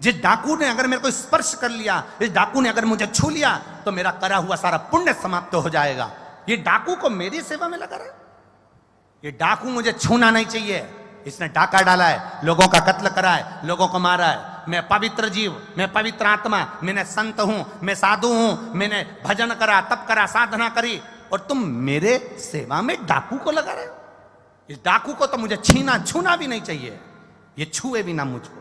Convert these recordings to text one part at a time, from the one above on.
जिस डाकू ने अगर मेरे को स्पर्श कर लिया, इस डाकू ने अगर मुझे छू लिया, तो मेरा करा हुआ सारा पुण्य समाप्त हो जाएगा। ये डाकू को मेरी सेवा में लगा रहा है। ये डाकू मुझे छूना नहीं चाहिए। इसने डाका डाला है, लोगों का कत्ल करा है, लोगों को मारा है। मैं पवित्र जीव, मैं पवित्र आत्मा, मैंने संत हूं, मैं साधु हूं, मैंने भजन करा, तप करा, साधना करी, और तुम मेरे सेवा में डाकू को लगा रहे हो। इस डाकू को तो मुझे छूना भी नहीं चाहिए। ये छुए भी ना मुझको।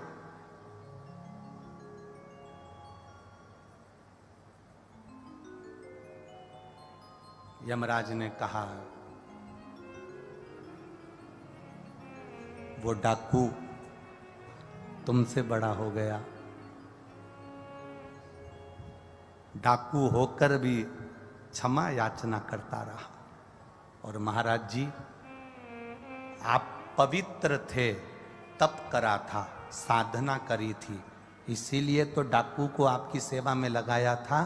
यमराज ने कहा, वो डाकू तुमसे बड़ा हो गया, डाकू होकर भी क्षमा याचना करता रहा। और महाराज जी, आप पवित्र थे, तप करा था, साधना करी थी, इसीलिए तो डाकू को आपकी सेवा में लगाया था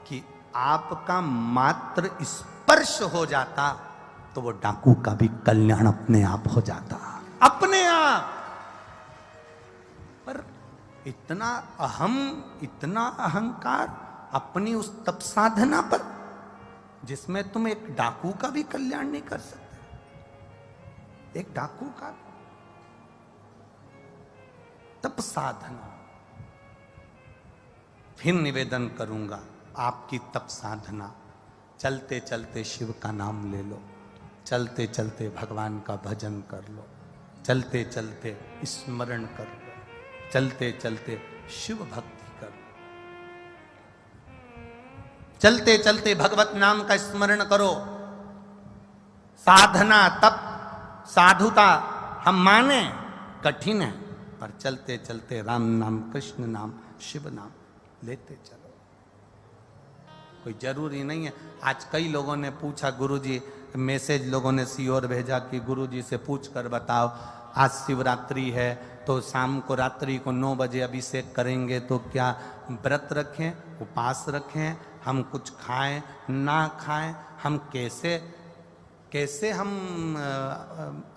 कि आपका मात्र स्पर्श हो जाता तो वो डाकू का भी कल्याण अपने आप हो जाता, अपने आप। पर इतना इतना अहंकार अपनी उस तप साधना पर, जिसमें तुम एक डाकू का भी कल्याण नहीं कर सकते। एक डाकू का तप साधना। फिर निवेदन करूंगा, आपकी तप साधना, चलते चलते शिव का नाम ले लो, चलते चलते भगवान का भजन कर लो, चलते चलते स्मरण कर लो, चलते चलते शिव भक्ति कर लो, चलते चलते भगवत नाम का स्मरण करो। साधना, तप, साधुता हम माने कठिन है, पर चलते चलते राम नाम, कृष्ण नाम, शिव नाम लेते चलो। कोई जरूरी नहीं है। आज कई लोगों ने पूछा, गुरुजी, मैसेज लोगों ने सीओर भेजा कि गुरुजी से पूछ कर बताओ, आज शिवरात्रि है तो शाम को, रात्रि को 9 बजे अभिषेक करेंगे, तो क्या व्रत रखें, उपास रखें, हम कुछ खाएं ना खाएं, हम कैसे हम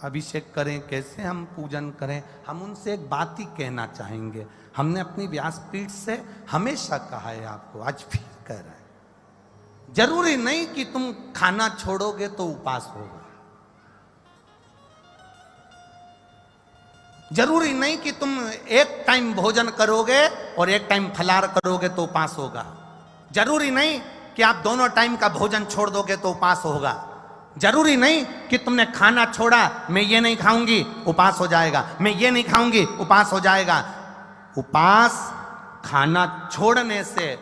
अभिषेक करें, कैसे हम पूजन करें। हम उनसे एक बात ही कहना चाहेंगे, हमने अपनी व्यासपीठ से हमेशा कहा है आपको, आज फिर कह रहे हैं, जरूरी नहीं कि तुम खाना छोड़ोगे तो उपास होगा, जरूरी नहीं कि तुम एक टाइम भोजन करोगे और एक टाइम फलाहार करोगे तो उपास होगा, जरूरी नहीं कि आप दोनों टाइम का भोजन छोड़ दोगे तो उपास होगा, जरूरी नहीं कि तुमने खाना छोड़ा, मैं ये नहीं खाऊंगी उपास हो जाएगा, मैं ये नहीं खाऊंगी उपास हो जाएगा। उपास खाना छोड़ने से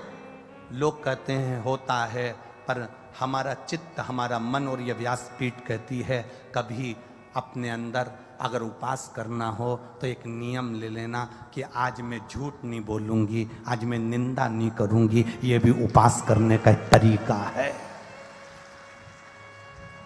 लोग कहते हैं होता है, पर हमारा चित्त, हमारा मन और यह व्यासपीठ कहती है, कभी अपने अंदर अगर उपास करना हो तो एक नियम ले लेना कि आज मैं झूठ नहीं बोलूंगी, आज मैं निंदा नहीं करूंगी। ये भी उपास करने का एक तरीका है,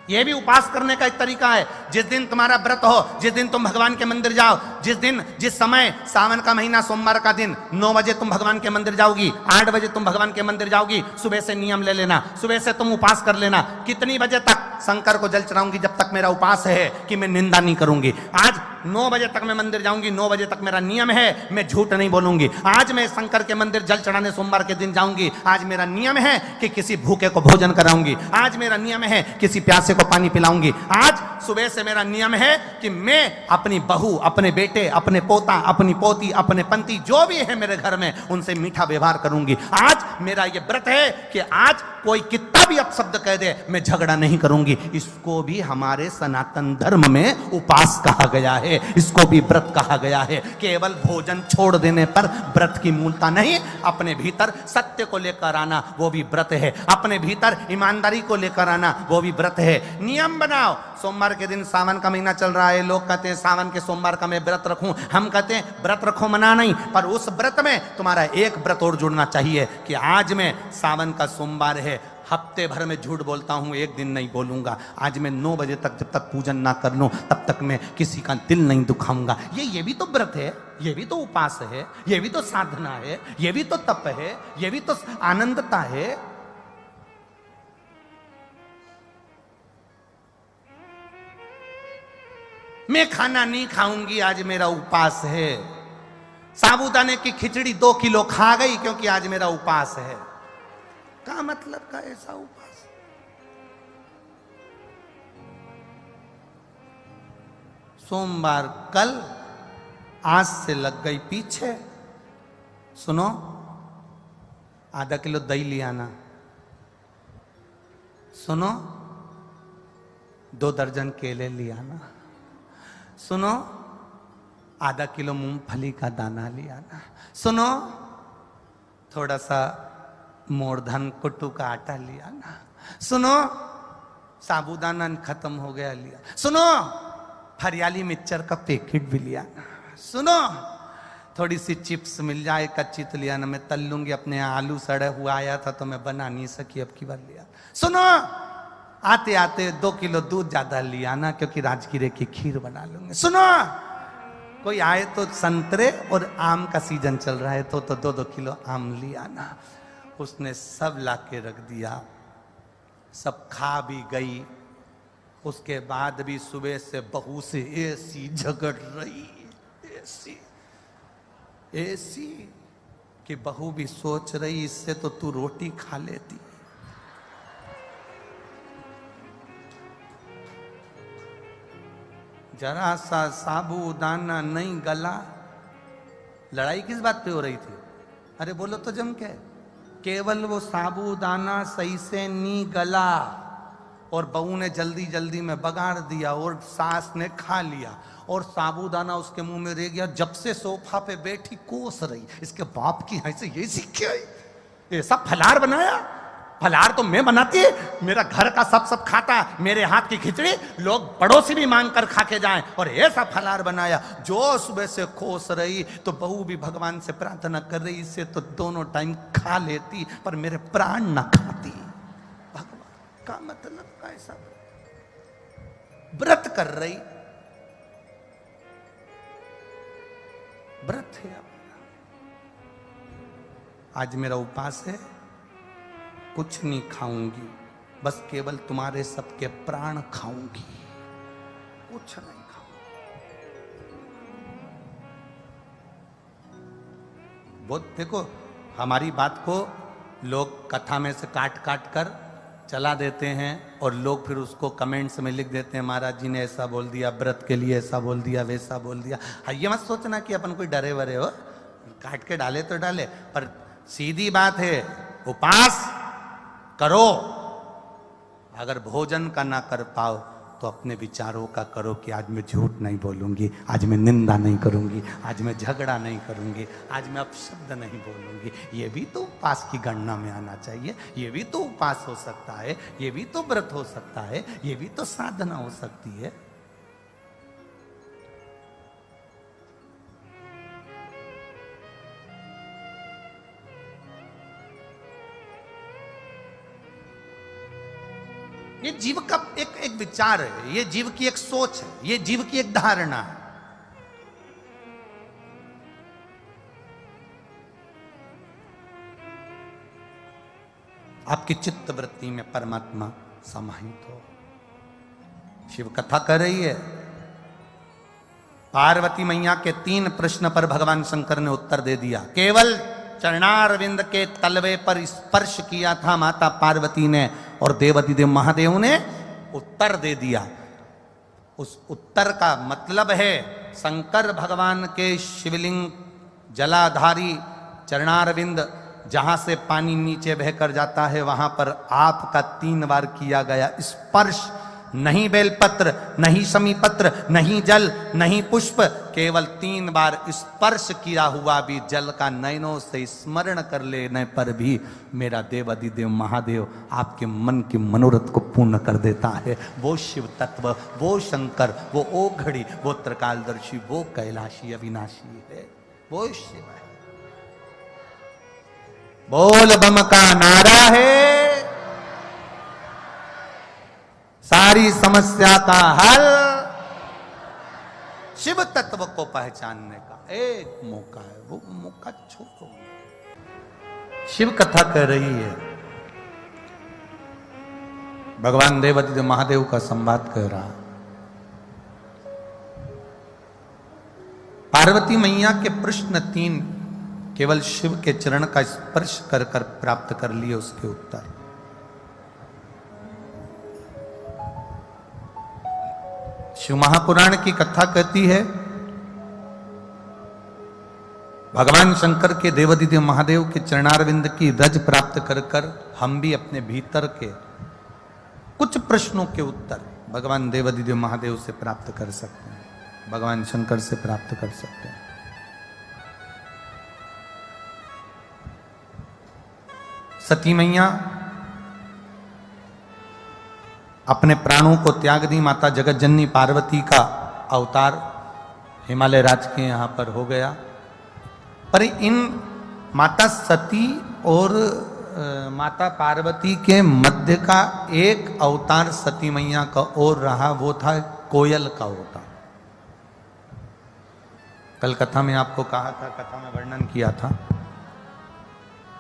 यह भी उपास करने का एक तरीका है। जिस दिन तुम्हारा व्रत हो, जिस दिन तुम भगवान के मंदिर जाओ, जिस समय सावन का महीना सोमवार का दिन 9 बजे तुम भगवान के मंदिर जाओगी, 8 बजे तुम भगवान के मंदिर जाओगी, सुबह से नियम ले लेना, सुबह से तुम उपास कर लेना, कितनी बजे तक शंकर को जल चढ़ाऊंगी, जब तक मेरा उपास है कि मैं निंदा नहीं करूंगी। आज 9 बजे तक मैं मंदिर जाऊंगी, 9 बजे तक मेरा नियम है, मैं झूठ नहीं बोलूंगी। आज मैं शंकर के मंदिर जल चढ़ाने सोमवार के दिन जाऊंगी, आज मेरा नियम है कि किसी भूखे को भोजन कराऊंगी, आज मेरा नियम है किसी प्यासे को पानी पिलाऊंगी, आज सुबह से मेरा नियम है कि मैं अपनी बहू, अपने बेटे, अपने पोता, अपनी पोती, अपने पंती, जो भी है मेरे घर में, उनसे मीठा व्यवहार करूंगी। आज मेरा यह व्रत है कि आज कोई कितना भी अपशब्द कह दे, मैं झगड़ा नहीं करूंगी। इसको भी हमारे सनातन धर्म में उपास कहा गया है, इसको भी व्रत कहा गया है। केवल भोजन छोड़ देने पर व्रत की मूलता नहीं, अपने भीतर सत्य को लेकर आना वो भी व्रत है, अपने भीतर ईमानदारी को लेकर आना वो भी व्रत है। नियम बनाओ। सोमवार के दिन, सावन का महीना चल रहा है, लोग कहते हैं सावन के सोमवार का मैं व्रत रखूं, हम कहते हैं व्रत रखो, मना नहीं, पर उस व्रत में तुम्हारा एक व्रत और जुड़ना चाहिए कि आज मैं सावन का सोमवार है, हफ्ते भर में झूठ बोलता हूं, एक दिन नहीं बोलूंगा। आज मैं 9 बजे तक जब तक पूजन ना कर लूं तब तक मैं किसी का दिल नहीं दुखाऊंगा। ये भी तो व्रत है, ये भी तो उपास है, ये भी तो साधना है, ये भी तो तप है, ये भी तो आनंदता है। मैं खाना नहीं खाऊंगी, आज मेरा उपास है, साबूदाने की खिचड़ी 2 किलो खा गई क्योंकि आज मेरा उपास है। क्या मतलब का ऐसा उपास? सोमवार कल, आज से लग गई पीछे। सुनो, आधा किलो दही ले आना। सुनो, 2 दर्जन केले ले आना। सुनो, आधा किलो मूंगफली का दाना ले आना। सुनो, थोड़ा सा मोरधन कुट्टू का आटा ले आना। सुनो, साबूदाना खत्म हो गया लिया। सुनो, हरियाली मिक्सचर का पैकेट भी लिया। सुनो, थोड़ी सी चिप्स मिल जाए कच्ची तो लिया ना, मैं तल लूंगी। अपने आलू सड़े हुआ आया था तो मैं बना नहीं सकी, अब की बार लिया। सुनो, आते आते 2 किलो दूध ज्यादा लिया ना, क्योंकि राजगिरे की खीर बना लूंगी। सुनो, कोई आए तो संतरे और आम का सीजन चल रहा है तो 2-2 किलो आम लिया ना। उसने सब ला के रख दिया, सब खा भी गई। उसके बाद भी सुबह से बहू से ऐसी झगड़ रही, ऐसी कि बहू भी सोच रही इससे तो तू रोटी खा लेती। जरा सा साबूदाना नहीं गला, लड़ाई किस बात पे हो रही थी? अरे बोलो तो जम के, केवल वो साबूदाना सही से नहीं गला और बहू ने जल्दी जल्दी में बगाड़ दिया और सास ने खा लिया और साबूदाना उसके मुंह में रह गया। जब से सोफा पे बैठी कोस रही, इसके बाप की यहाँ से ये सीख के आई। ऐसा फलार बनाया, फलार तो मैं बनाती है, मेरा घर का सब खाता, मेरे हाथ की खिचड़ी लोग पड़ोसी भी मांग कर खा के जाएं, और ऐसा फलार बनाया। जो सुबह से खोस रही तो बहू भी भगवान से प्रार्थना कर रही, इससे तो दोनों टाइम खा लेती पर मेरे प्राण ना खाती। भगवान का मतलब कैसा? व्रत कर रही, व्रत है। आज मेरा उपास है, कुछ नहीं खाऊंगी, बस केवल तुम्हारे सबके प्राण खाऊंगी, कुछ नहीं खाऊंगी। बहुत देखो, हमारी बात को लोग कथा में से काट काट कर चला देते हैं और लोग फिर उसको कमेंट्स में लिख देते हैं, महाराज जी ने ऐसा बोल दिया, व्रत के लिए ऐसा बोल दिया, वैसा बोल दिया। ये मत सोचना कि अपन कोई डरे वरे हो, काट के डाले तो डाले, पर सीधी बात है, उपास करो। अगर भोजन का ना कर पाओ तो अपने विचारों का करो कि आज मैं झूठ नहीं बोलूंगी, आज मैं निंदा नहीं करूंगी, आज मैं झगड़ा नहीं करूंगी, आज मैं अपशब्द नहीं बोलूंगी। ये भी तो उपास की गणना में आना चाहिए, ये भी तो उपास हो सकता है, ये भी तो व्रत हो सकता है, ये भी तो साधना हो सकती है। ये जीव का एक विचार है, ये जीव की एक सोच है, ये जीव की एक धारणा है। आपकी चित्त वृत्ति में परमात्मा समाहित हो। शिव कथा कर रही है, पार्वती मैया के 3 प्रश्न पर भगवान शंकर ने उत्तर दे दिया। केवल चरणारविंद के तलवे पर स्पर्श किया था माता पार्वती ने और देवाधिदेव महादेव ने उत्तर दे दिया। उस उत्तर का मतलब है शंकर भगवान के शिवलिंग जलाधारी चरणारविंद, जहां से पानी नीचे बहकर जाता है, वहां पर आपका 3 बार किया गया स्पर्श। नहीं बेलपत्र, नहीं समीपत्र, नहीं जल, नहीं पुष्प, केवल 3 बार स्पर्श किया हुआ भी जल का नयनों से स्मरण कर लेने पर भी मेरा देवाधिदेव महादेव आपके मन के मनोरथ को पूर्ण कर देता है। वो शिव तत्व, वो शंकर, वो ओघड़ी, वो त्रिकालदर्शी, वो कैलाशी अविनाशी है, वो शिव है। बोल बम का नारा है, सारी समस्या का हल शिव तत्व को पहचानने का एक मौका है, वो मौका छोड़ो। शिव कथा कह रही है, भगवान देवाधिदेव महादेव का संवाद कह रहा। पार्वती मैया के प्रश्न 3 केवल शिव के चरण का स्पर्श कर कर प्राप्त कर लिए उसके उत्तर। शिव महापुराण की कथा कहती है भगवान शंकर के देवादिदेव महादेव के चरणारविंद की रज प्राप्त कर कर हम भी अपने भीतर के कुछ प्रश्नों के उत्तर भगवान देवादिदेव महादेव से प्राप्त कर सकते हैं, भगवान शंकर से प्राप्त कर सकते हैं। सती मैया अपने प्राणों को त्याग दी, माता जगत जननी पार्वती का अवतार हिमालय राज के यहां पर हो गया। पर इन माता सती और माता पार्वती के मध्य का एक अवतार सती मैया का और रहा, वो था कोयल का अवतार। कल कथा में आपको कहा था, कथा में वर्णन किया था,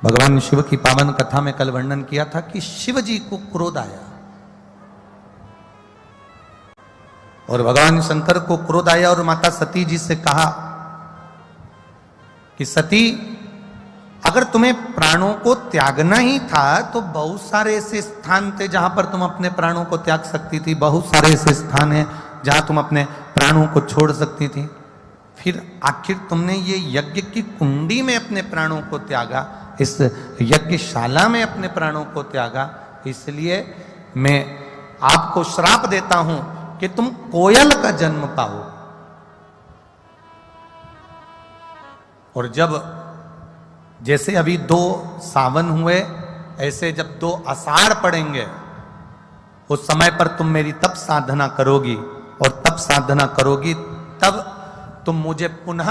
भगवान शिव की पावन कथा में कल वर्णन किया था कि शिव जी को क्रोध आया और भगवान शंकर को क्रोध आया और माता सती जी से कहा कि सती, अगर तुम्हें प्राणों को त्यागना ही था तो बहुत सारे ऐसे स्थान थे जहां पर तुम अपने प्राणों को त्याग सकती थी, बहुत सारे ऐसे स्थान हैं जहां तुम अपने प्राणों को छोड़ सकती थी, फिर आखिर तुमने ये यज्ञ की कुंडी में अपने प्राणों को त्यागा, इस यज्ञशाला में अपने प्राणों को त्यागा। इसलिए मैं आपको श्राप देता हूं कि तुम कोयल का जन्म पाओ। और जब जैसे अभी 2 सावन हुए, ऐसे जब 2 आषाढ़ पड़ेंगे उस समय पर तुम मेरी तप साधना करोगी और तप साधना करोगी तब तुम मुझे पुनः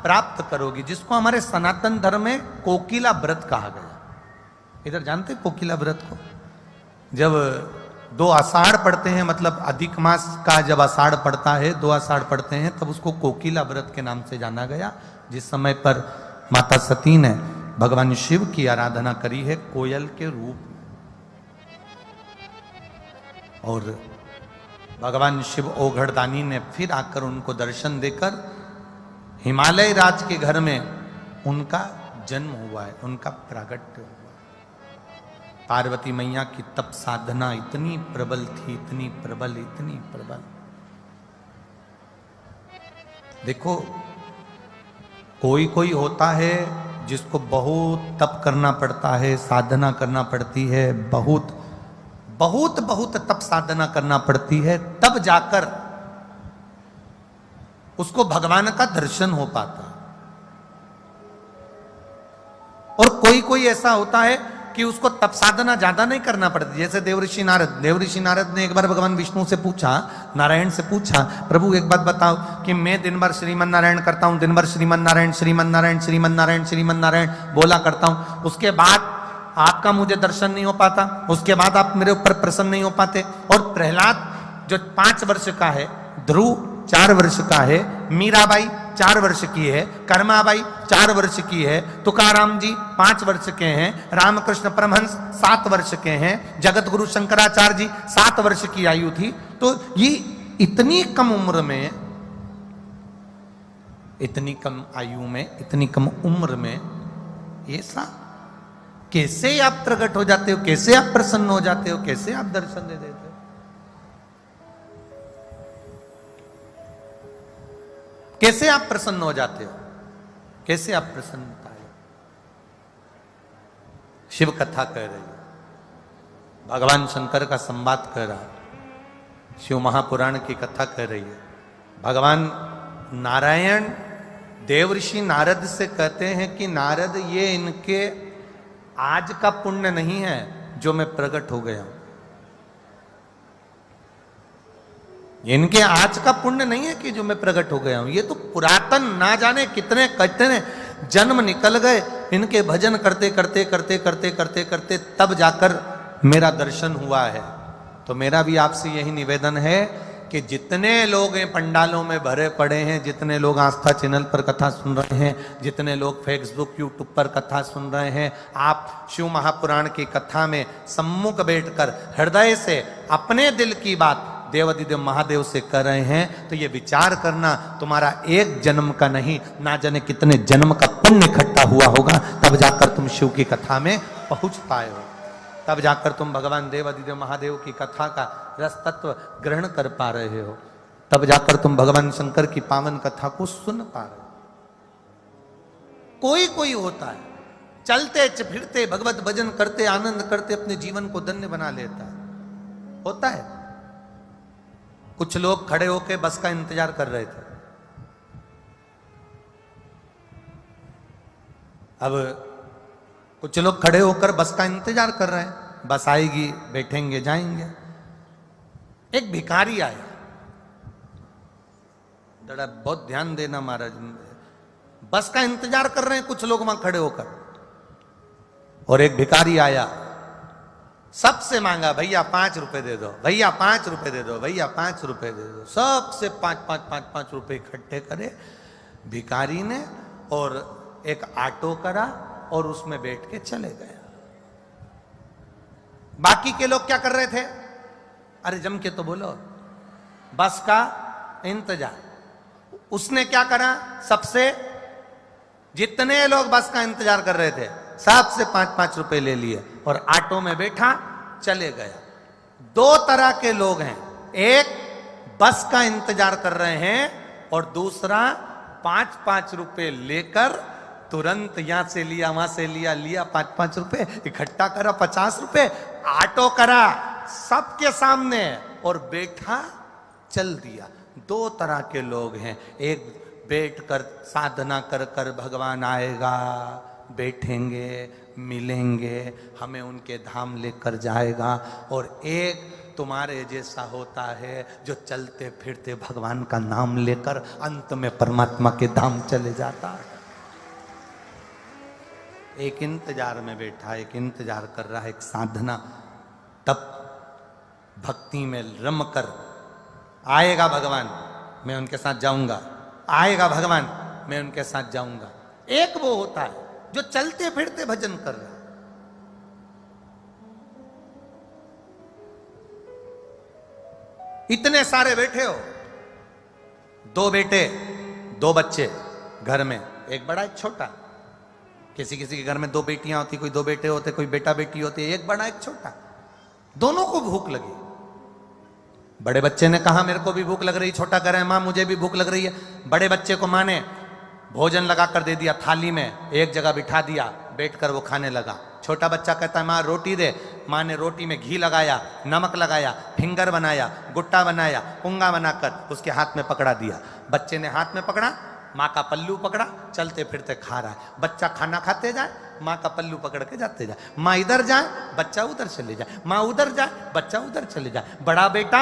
प्राप्त करोगी, जिसको हमारे सनातन धर्म में कोकिला व्रत कहा गया। इधर जानते कोकिला व्रत को? जब 2 आषाढ़ पड़ते हैं, मतलब अधिक मास का जब आषाढ़ पड़ता है, 2 आषाढ़ पड़ते हैं, तब उसको कोकिला व्रत के नाम से जाना गया, जिस समय पर माता सती ने भगवान शिव की आराधना करी है कोयल के रूप में। और भगवान शिव ओघड़दानी ने फिर आकर उनको दर्शन देकर हिमालय राज के घर में उनका जन्म हुआ है, उनका प्रागट्य हुआ है। पार्वती मैया की तप साधना इतनी प्रबल थी, इतनी प्रबल, इतनी प्रबल। देखो, कोई कोई होता है जिसको बहुत तप करना पड़ता है, साधना करना पड़ती है, बहुत बहुत बहुत तप साधना करना पड़ती है, तब जाकर उसको भगवान का दर्शन हो पाता। और कोई कोई ऐसा होता है कि उसको तप साधना ज्यादा नहीं करना पड़ती, जैसे देवऋषि नारद ने एक बार भगवान विष्णु से पूछा, नारायण से पूछा, प्रभु एक बात बताओ कि मैं दिन भर श्रीमन नारायण करता हूं, दिन भर श्रीमन नारायण श्रीमन नारायण श्रीमन नारायण श्रीमन नारायण बोला करता हूं, उसके बाद आपका मुझे दर्शन नहीं हो पाता, उसके बाद आप मेरे ऊपर प्रसन्न नहीं हो पाते। और प्रहलाद जो 5 वर्ष का है, ध्रुव 4 वर्ष का है, मीराबाई 4 वर्ष की है, कर्माबाई 4 वर्ष की है, तुकाराम जी 5 वर्ष के हैं, रामकृष्ण परमहंस 7 वर्ष के हैं, जगत गुरु शंकराचार्य जी 7 वर्ष की आयु थी। तो ये इतनी कम उम्र में, इतनी कम आयु में, इतनी कम उम्र में ऐसा कैसे आप प्रकट हो जाते हो, कैसे आप प्रसन्न हो जाते हो, कैसे आप दर्शन दे देते हो? कैसे आप प्रसन्न हो जाते हो, कैसे आप प्रसन्नता है? शिव कथा कह रही है, भगवान शंकर का संवाद कह रहा है, शिव महापुराण की कथा कह रही है। भगवान नारायण देवऋषि नारद से कहते हैं कि नारद, ये इनके आज का पुण्य नहीं है जो मैं प्रकट हो गया हूं, इनके आज का पुण्य नहीं है कि जो मैं प्रकट हो गया हूं, ये तो पुरातन ना जाने कितने कितने जन्म निकल गए इनके भजन करते करते करते करते करते करते तब जाकर मेरा दर्शन हुआ है। तो मेरा भी आपसे यही निवेदन है कि जितने लोग पंडालों में भरे पड़े हैं, जितने लोग आस्था चैनल पर कथा सुन रहे हैं, जितने लोग फेसबुक यूट्यूब पर कथा सुन रहे हैं, आप शिव महापुराण की कथा में सम्मुख बैठकर हृदय से अपने दिल की बात देवाधिदेव महादेव से कर रहे हैं, तो ये विचार करना तुम्हारा एक जन्म का नहीं, ना जाने कितने जन्म का पुण्य इकट्ठा हुआ होगा, तब जाकर तुम शिव की कथा में पहुंच पाए हो, तब जाकर तुम भगवान देवाधिदेव महादेव की कथा का रस तत्व ग्रहण कर पा रहे हो, तब जाकर तुम भगवान शंकर की पावन कथा को सुन पा रहे हो। कोई कोई होता है चलते फिरते भगवत भजन करते आनंद करते अपने जीवन को धन्य बना लेता है, होता है। कुछ लोग खड़े होकर बस का इंतजार कर रहे थे, अब कुछ लोग खड़े होकर बस का इंतजार कर रहे हैं, बस आएगी बैठेंगे जाएंगे। एक भिखारी आया, जरा बहुत ध्यान देना महाराज, बस का इंतजार कर रहे हैं कुछ लोग वहां खड़े होकर, और एक भिखारी आया, सबसे मांगा भैया 5 रुपए दे दो, भैया 5 रुपए दे दो, भैया 5 रुपए दे दो, सबसे 5 रुपए इकट्ठे करे भिखारी ने, और एक ऑटो करा और उसमें बैठ के चले गया। बाकी के लोग क्या कर रहे थे? अरे जम के तो बोलो, बस का इंतजार। उसने क्या करा? सबसे जितने लोग बस का इंतजार कर रहे थे सबसे 5 रुपए ले लिए और ऑटो में बैठा चले गया। 2 तरह के लोग हैं, एक बस का इंतजार कर रहे हैं और दूसरा 5 रुपए लेकर तुरंत यहां से लिया वहां से लिया 5 रुपए इकट्ठा करा, 50 रुपए ऑटो करा सबके सामने और बैठा चल दिया। 2 तरह के लोग हैं, एक बैठ कर साधना कर कर भगवान आएगा, बैठेंगे मिलेंगे हमें उनके धाम लेकर जाएगा, और एक तुम्हारे जैसा होता है जो चलते फिरते भगवान का नाम लेकर अंत में परमात्मा के धाम चले जाता है। एक इंतजार में बैठा, एक इंतजार कर रहा है, एक साधना तप भक्ति में रम कर आएगा भगवान मैं उनके साथ जाऊंगा, आएगा भगवान मैं उनके साथ जाऊंगा। एक वो होता है जो चलते फिरते भजन कर रहा है। इतने सारे बैठे हो, 2 बेटे 2 बच्चे घर में, एक बड़ा एक छोटा। किसी किसी के घर में 2 बेटियां होती, कोई 2 बेटे होते, कोई बेटा बेटी होती, एक बड़ा एक छोटा। दोनों को भूख लगी। बड़े बच्चे ने कहा मेरे को भी भूख लग रही, छोटा कह रहा है मां मुझे भी भूख लग रही है। बड़े बच्चे को मां ने भोजन लगा कर दे दिया, थाली में एक जगह बिठा दिया, बैठकर वो खाने लगा। छोटा बच्चा कहता है मां रोटी दे। मां ने रोटी में घी लगाया, नमक लगाया, फिंगर बनाया, गुट्टा बनाया, पुंगा बनाकर उसके हाथ में पकड़ा दिया। बच्चे ने हाथ में पकड़ा, माँ का पल्लू पकड़ा, चलते फिरते खा रहा है। बच्चा खाना खाते जाए, माँ का पल्लू पकड़ के जाते जाए। माँ इधर जाए, बच्चा उधर चले जाए, माँ उधर जाए, बच्चा उधर चले जाए। बड़ा बेटा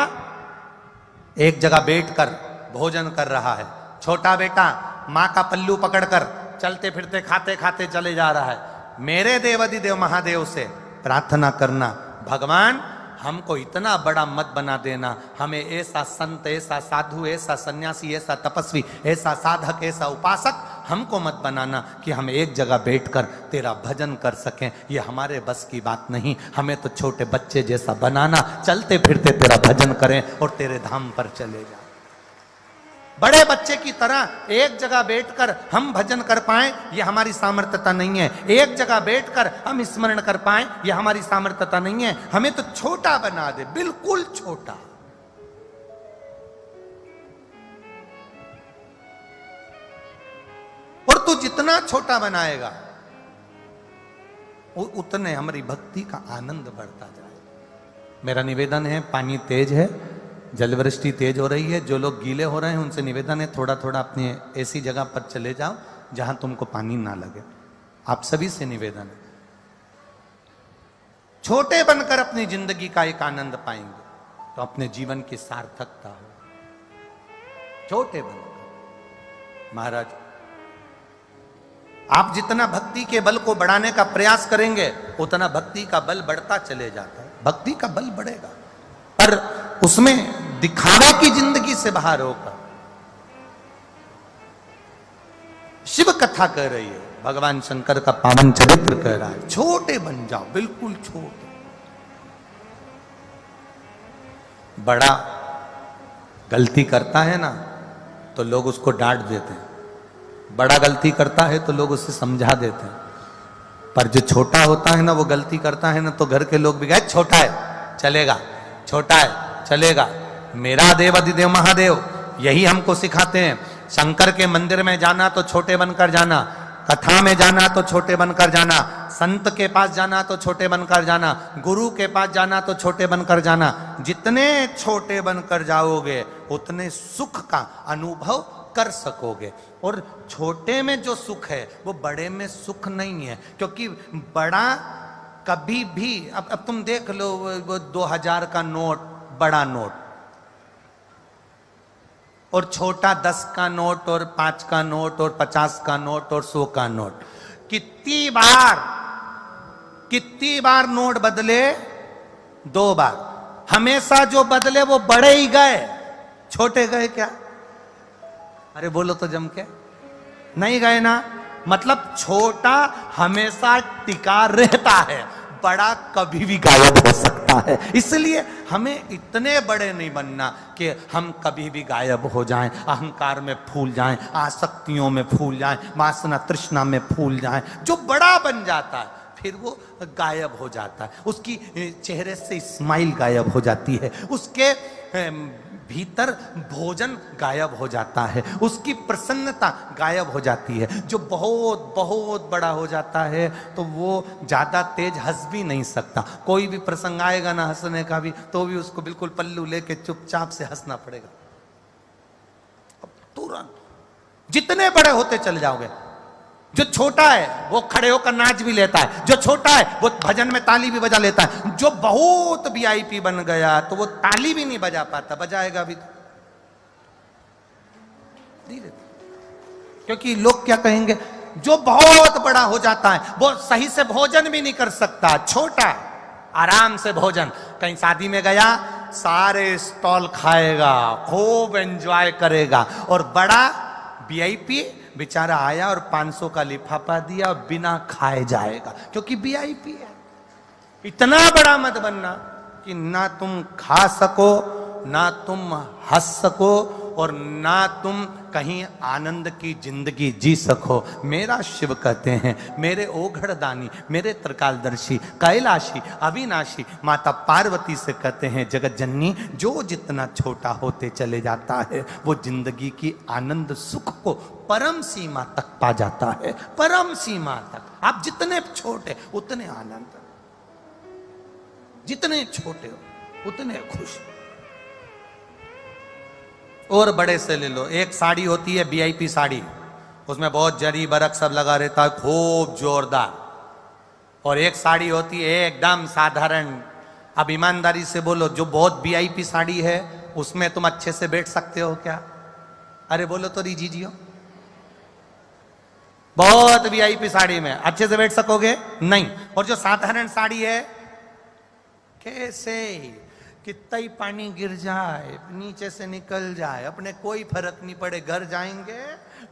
एक जगह बैठकर भोजन कर रहा है, छोटा बेटा माँ का पल्लू पकड़कर चलते फिरते खाते खाते चले जा रहा है। मेरे देवाधिदेव महादेव से प्रार्थना करना, भगवान हमको इतना बड़ा मत बना देना, हमें ऐसा संत, ऐसा साधु, ऐसा सन्यासी, ऐसा तपस्वी, ऐसा साधक, ऐसा उपासक हमको मत बनाना कि हम एक जगह बैठकर तेरा भजन कर सकें। ये हमारे बस की बात नहीं, हमें तो छोटे बच्चे जैसा बनाना, चलते फिरते तेरा भजन करें और तेरे धाम पर चले जाएं। बड़े बच्चे की तरह एक जगह बैठकर हम भजन कर पाएं, ये हमारी सामर्थ्यता नहीं है। एक जगह बैठकर हम स्मरण कर पाएं, ये हमारी सामर्थ्यता नहीं है। हमें तो छोटा बना दे, बिल्कुल छोटा। और तू जितना छोटा बनाएगा उतने हमारी भक्ति का आनंद बढ़ता जाए। मेरा निवेदन है, पानी तेज है, जलवृष्टि तेज हो रही है, जो लोग गीले हो रहे हैं उनसे निवेदन है थोड़ा थोड़ा अपनी ऐसी जगह पर चले जाओ जहां तुमको पानी ना लगे। आप सभी से निवेदन है, छोटे बनकर अपनी जिंदगी का एक आनंद पाएंगे तो अपने जीवन की सार्थकता हो। छोटे बनकर महाराज, आप जितना भक्ति के बल को बढ़ाने का प्रयास करेंगे उतना भक्ति का बल बढ़ता चले जाता है। भक्ति का बल बढ़ेगा पर उसमें दिखावे की जिंदगी से बाहर होकर। शिव कथा कह रही है, भगवान शंकर का पावन चरित्र कह रहा है, छोटे बन जाओ, बिल्कुल छोटे। बड़ा गलती करता है ना तो लोग उसको डांट देते हैं, बड़ा गलती करता है तो लोग उसे समझा देते हैं, पर जो छोटा होता है ना वो गलती करता है ना तो घर के लोग भी कहे छोटा है चलेगा, छोटा है चलेगा। मेरा देव अधिदेव महादेव यही हमको सिखाते हैं। शंकर के मंदिर में जाना तो छोटे बनकर जाना, कथा में जाना तो छोटे बनकर जाना, संत के पास जाना तो छोटे बनकर जाना, गुरु के पास जाना तो छोटे बनकर जाना। जितने छोटे बनकर जाओगे उतने सुख का अनुभव कर सकोगे। और छोटे में जो सुख है वो बड़े में सुख नहीं है, क्योंकि बड़ा कभी भी अब तुम देख लो वो 2000 का नोट बड़ा नोट, और छोटा 10 का नोट और 5 का नोट और 50 का नोट और 100 का नोट। कितनी बार नोट बदले? 2 बार। हमेशा जो बदले वो बड़े ही गए, छोटे गए क्या? अरे बोलो तो जम के, नहीं गए ना। मतलब छोटा हमेशा टिका रहता है, बड़ा कभी भी गायब हो सकता है। इसलिए हमें इतने बड़े नहीं बनना कि हम कभी भी गायब हो जाएं, अहंकार में फूल जाएं, आसक्तियों में फूल जाएं, वासना तृष्णा में फूल जाएं। जो बड़ा बन जाता है फिर वो गायब हो जाता है, उसकी चेहरे से स्माइल गायब हो जाती है, उसके भीतर भोजन गायब हो जाता है, उसकी प्रसन्नता गायब हो जाती है। जो बहुत बहुत बड़ा हो जाता है तो वो ज्यादा तेज हंस भी नहीं सकता। कोई भी प्रसंग आएगा ना हंसने का भी, तो भी उसको बिल्कुल पल्लू लेके चुपचाप से हंसना पड़ेगा। अब तुरंत जितने बड़े होते चले जाओगे, जो छोटा है वो खड़े होकर नाच भी लेता है, जो छोटा है वो भजन में ताली भी बजा लेता है, जो बहुत वीआईपी बन गया तो वो ताली भी नहीं बजा पाता, बजाएगा भी तो धीरे, क्योंकि लोग क्या कहेंगे। जो बहुत बड़ा हो जाता है वो सही से भोजन भी नहीं कर सकता। छोटा आराम से भोजन, कहीं शादी में गया सारे स्टॉल खाएगा, खूब एंजॉय करेगा। और बड़ा वीआईपी बेचारा आया और 500 का लिफाफा दिया और बिना खाए जाएगा, क्योंकि वीआईपी है। इतना बड़ा मत बनना कि ना तुम खा सको, ना तुम हंस सको, और ना तुम कहीं आनंद की जिंदगी जी सको। मेरा शिव कहते हैं, मेरे ओघड़दानी, मेरे त्रिकालदर्शी, कैलाशी, अविनाशी माता पार्वती से कहते हैं, जगत जननी जो जितना छोटा होते चले जाता है वो जिंदगी की आनंद सुख को परम सीमा तक पा जाता है। परम सीमा तक आप जितने छोटे उतने आनंद, जितने छोटे हो उतने खुश। और बड़े से ले लो, एक साड़ी होती है वीआईपी साड़ी, उसमें बहुत जरी बरक सब लगा रहता है, खूब जोरदार। और एक साड़ी होती है एकदम साधारण। अब ईमानदारी से बोलो, जो बहुत वीआईपी साड़ी है उसमें तुम अच्छे से बैठ सकते हो क्या? अरे बोलो तो रीजी जियो, बहुत वीआईपी साड़ी में अच्छे से बैठ सकोगे? नहीं। और जो साधारण साड़ी है, कैसे कितना ही पानी गिर जाए, नीचे से निकल जाए, अपने कोई फर्क नहीं पड़े, घर जाएंगे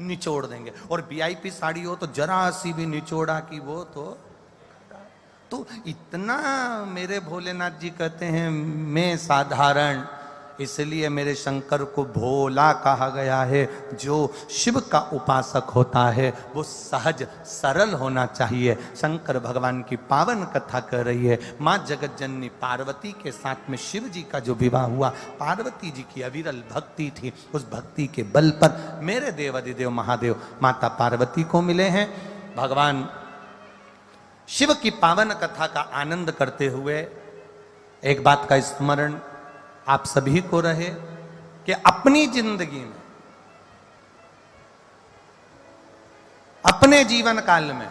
निचोड़ देंगे। और वीआईपी साड़ी हो तो जरा सी भी निचोड़ा कि वो तो इतना। मेरे भोलेनाथ जी कहते हैं मैं साधारण, इसलिए मेरे शंकर को भोला कहा गया है। जो शिव का उपासक होता है वो सहज सरल होना चाहिए। शंकर भगवान की पावन कथा कर रही है। माँ जगत जननी पार्वती के साथ में शिव जी का जो विवाह हुआ, पार्वती जी की अविरल भक्ति थी, उस भक्ति के बल पर मेरे देवाधिदेव महादेव माता पार्वती को मिले हैं। भगवान शिव की पावन कथा का आनंद करते हुए एक बात का स्मरण आप सभी को रहे कि अपनी जिंदगी में, अपने जीवन काल में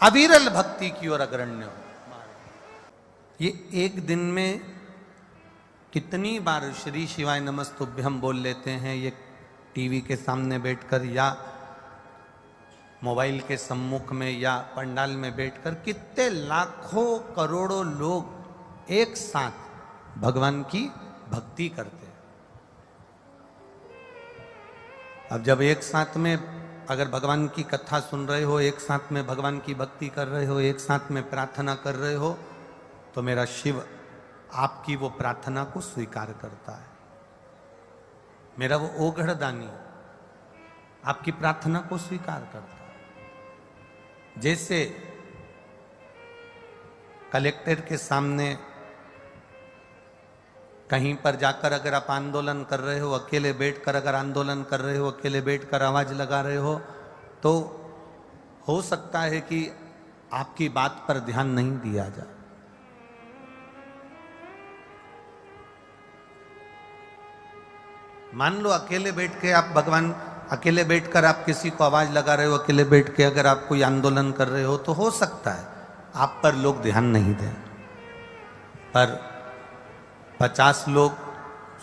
अविरल भक्ति की ओर अग्रण्य हो। ये एक दिन में कितनी बार श्री शिवाय नमस्तुभ्यम बोल लेते हैं, ये टीवी के सामने बैठकर या मोबाइल के सम्मुख में या पंडाल में बैठकर कितने लाखों करोड़ों लोग एक साथ भगवान की भक्ति करते हैं। अब जब एक साथ में अगर भगवान की कथा सुन रहे हो, एक साथ में भगवान की भक्ति कर रहे हो, एक साथ में प्रार्थना कर रहे हो, तो मेरा शिव आपकी वो प्रार्थना को स्वीकार करता है। मेरा वो ओघड़दानी आपकी प्रार्थना को स्वीकार करता है। जैसे कलेक्टर के सामने कहीं पर जाकर अगर आप आंदोलन कर रहे हो, अकेले बैठकर अगर आंदोलन कर रहे हो, अकेले बैठकर आवाज लगा रहे हो, तो हो सकता है कि आपकी बात पर ध्यान नहीं दिया जाए। मान लो अकेले बैठ के आप भगवान, अकेले बैठकर आप किसी को आवाज लगा रहे हो, अकेले बैठ के अगर आप कोई आंदोलन कर रहे हो, तो हो सकता है आप पर लोग ध्यान नहीं दें। पर 50 लोग,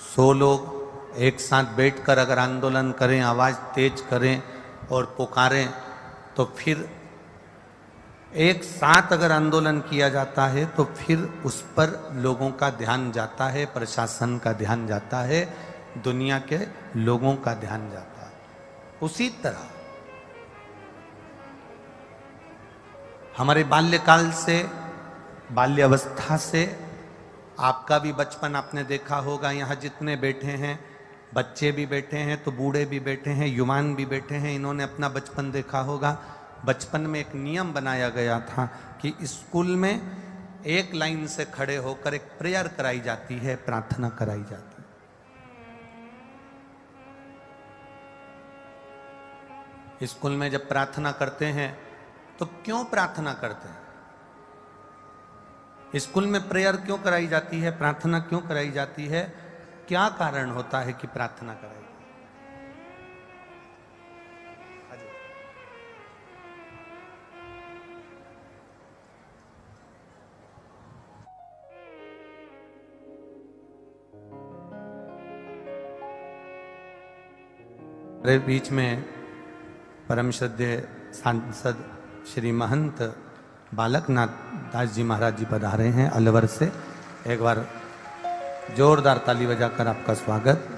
100 लोग एक साथ बैठकर अगर आंदोलन करें, आवाज तेज करें और पुकारें, तो फिर एक साथ अगर आंदोलन किया जाता है तो फिर उस पर लोगों का ध्यान जाता है, प्रशासन का ध्यान जाता है, दुनिया के लोगों का ध्यान जाता है। उसी तरह हमारे बाल्यकाल से, बाल्यावस्था से, आपका भी बचपन आपने देखा होगा। यहाँ जितने बैठे हैं, बच्चे भी बैठे हैं तो बूढ़े भी बैठे हैं, युवान भी बैठे हैं, इन्होंने अपना बचपन देखा होगा। बचपन में एक नियम बनाया गया था कि स्कूल में एक लाइन से खड़े होकर एक प्रेयर कराई जाती है, प्रार्थना कराई जाती है। स्कूल में जब प्रार्थना करते हैं तो क्यों प्रार्थना करते हैं? स्कूल में प्रेयर क्यों कराई जाती है, प्रार्थना क्यों कराई जाती है? क्या कारण होता है कि प्रार्थना कराई? मेरे बीच में परम श्रद्धेय सांसद श्री महंत बालकनाथ दास जी महाराज जी पधारे हैं अलवर से। एक बार जोरदार ताली बजाकर आपका स्वागत।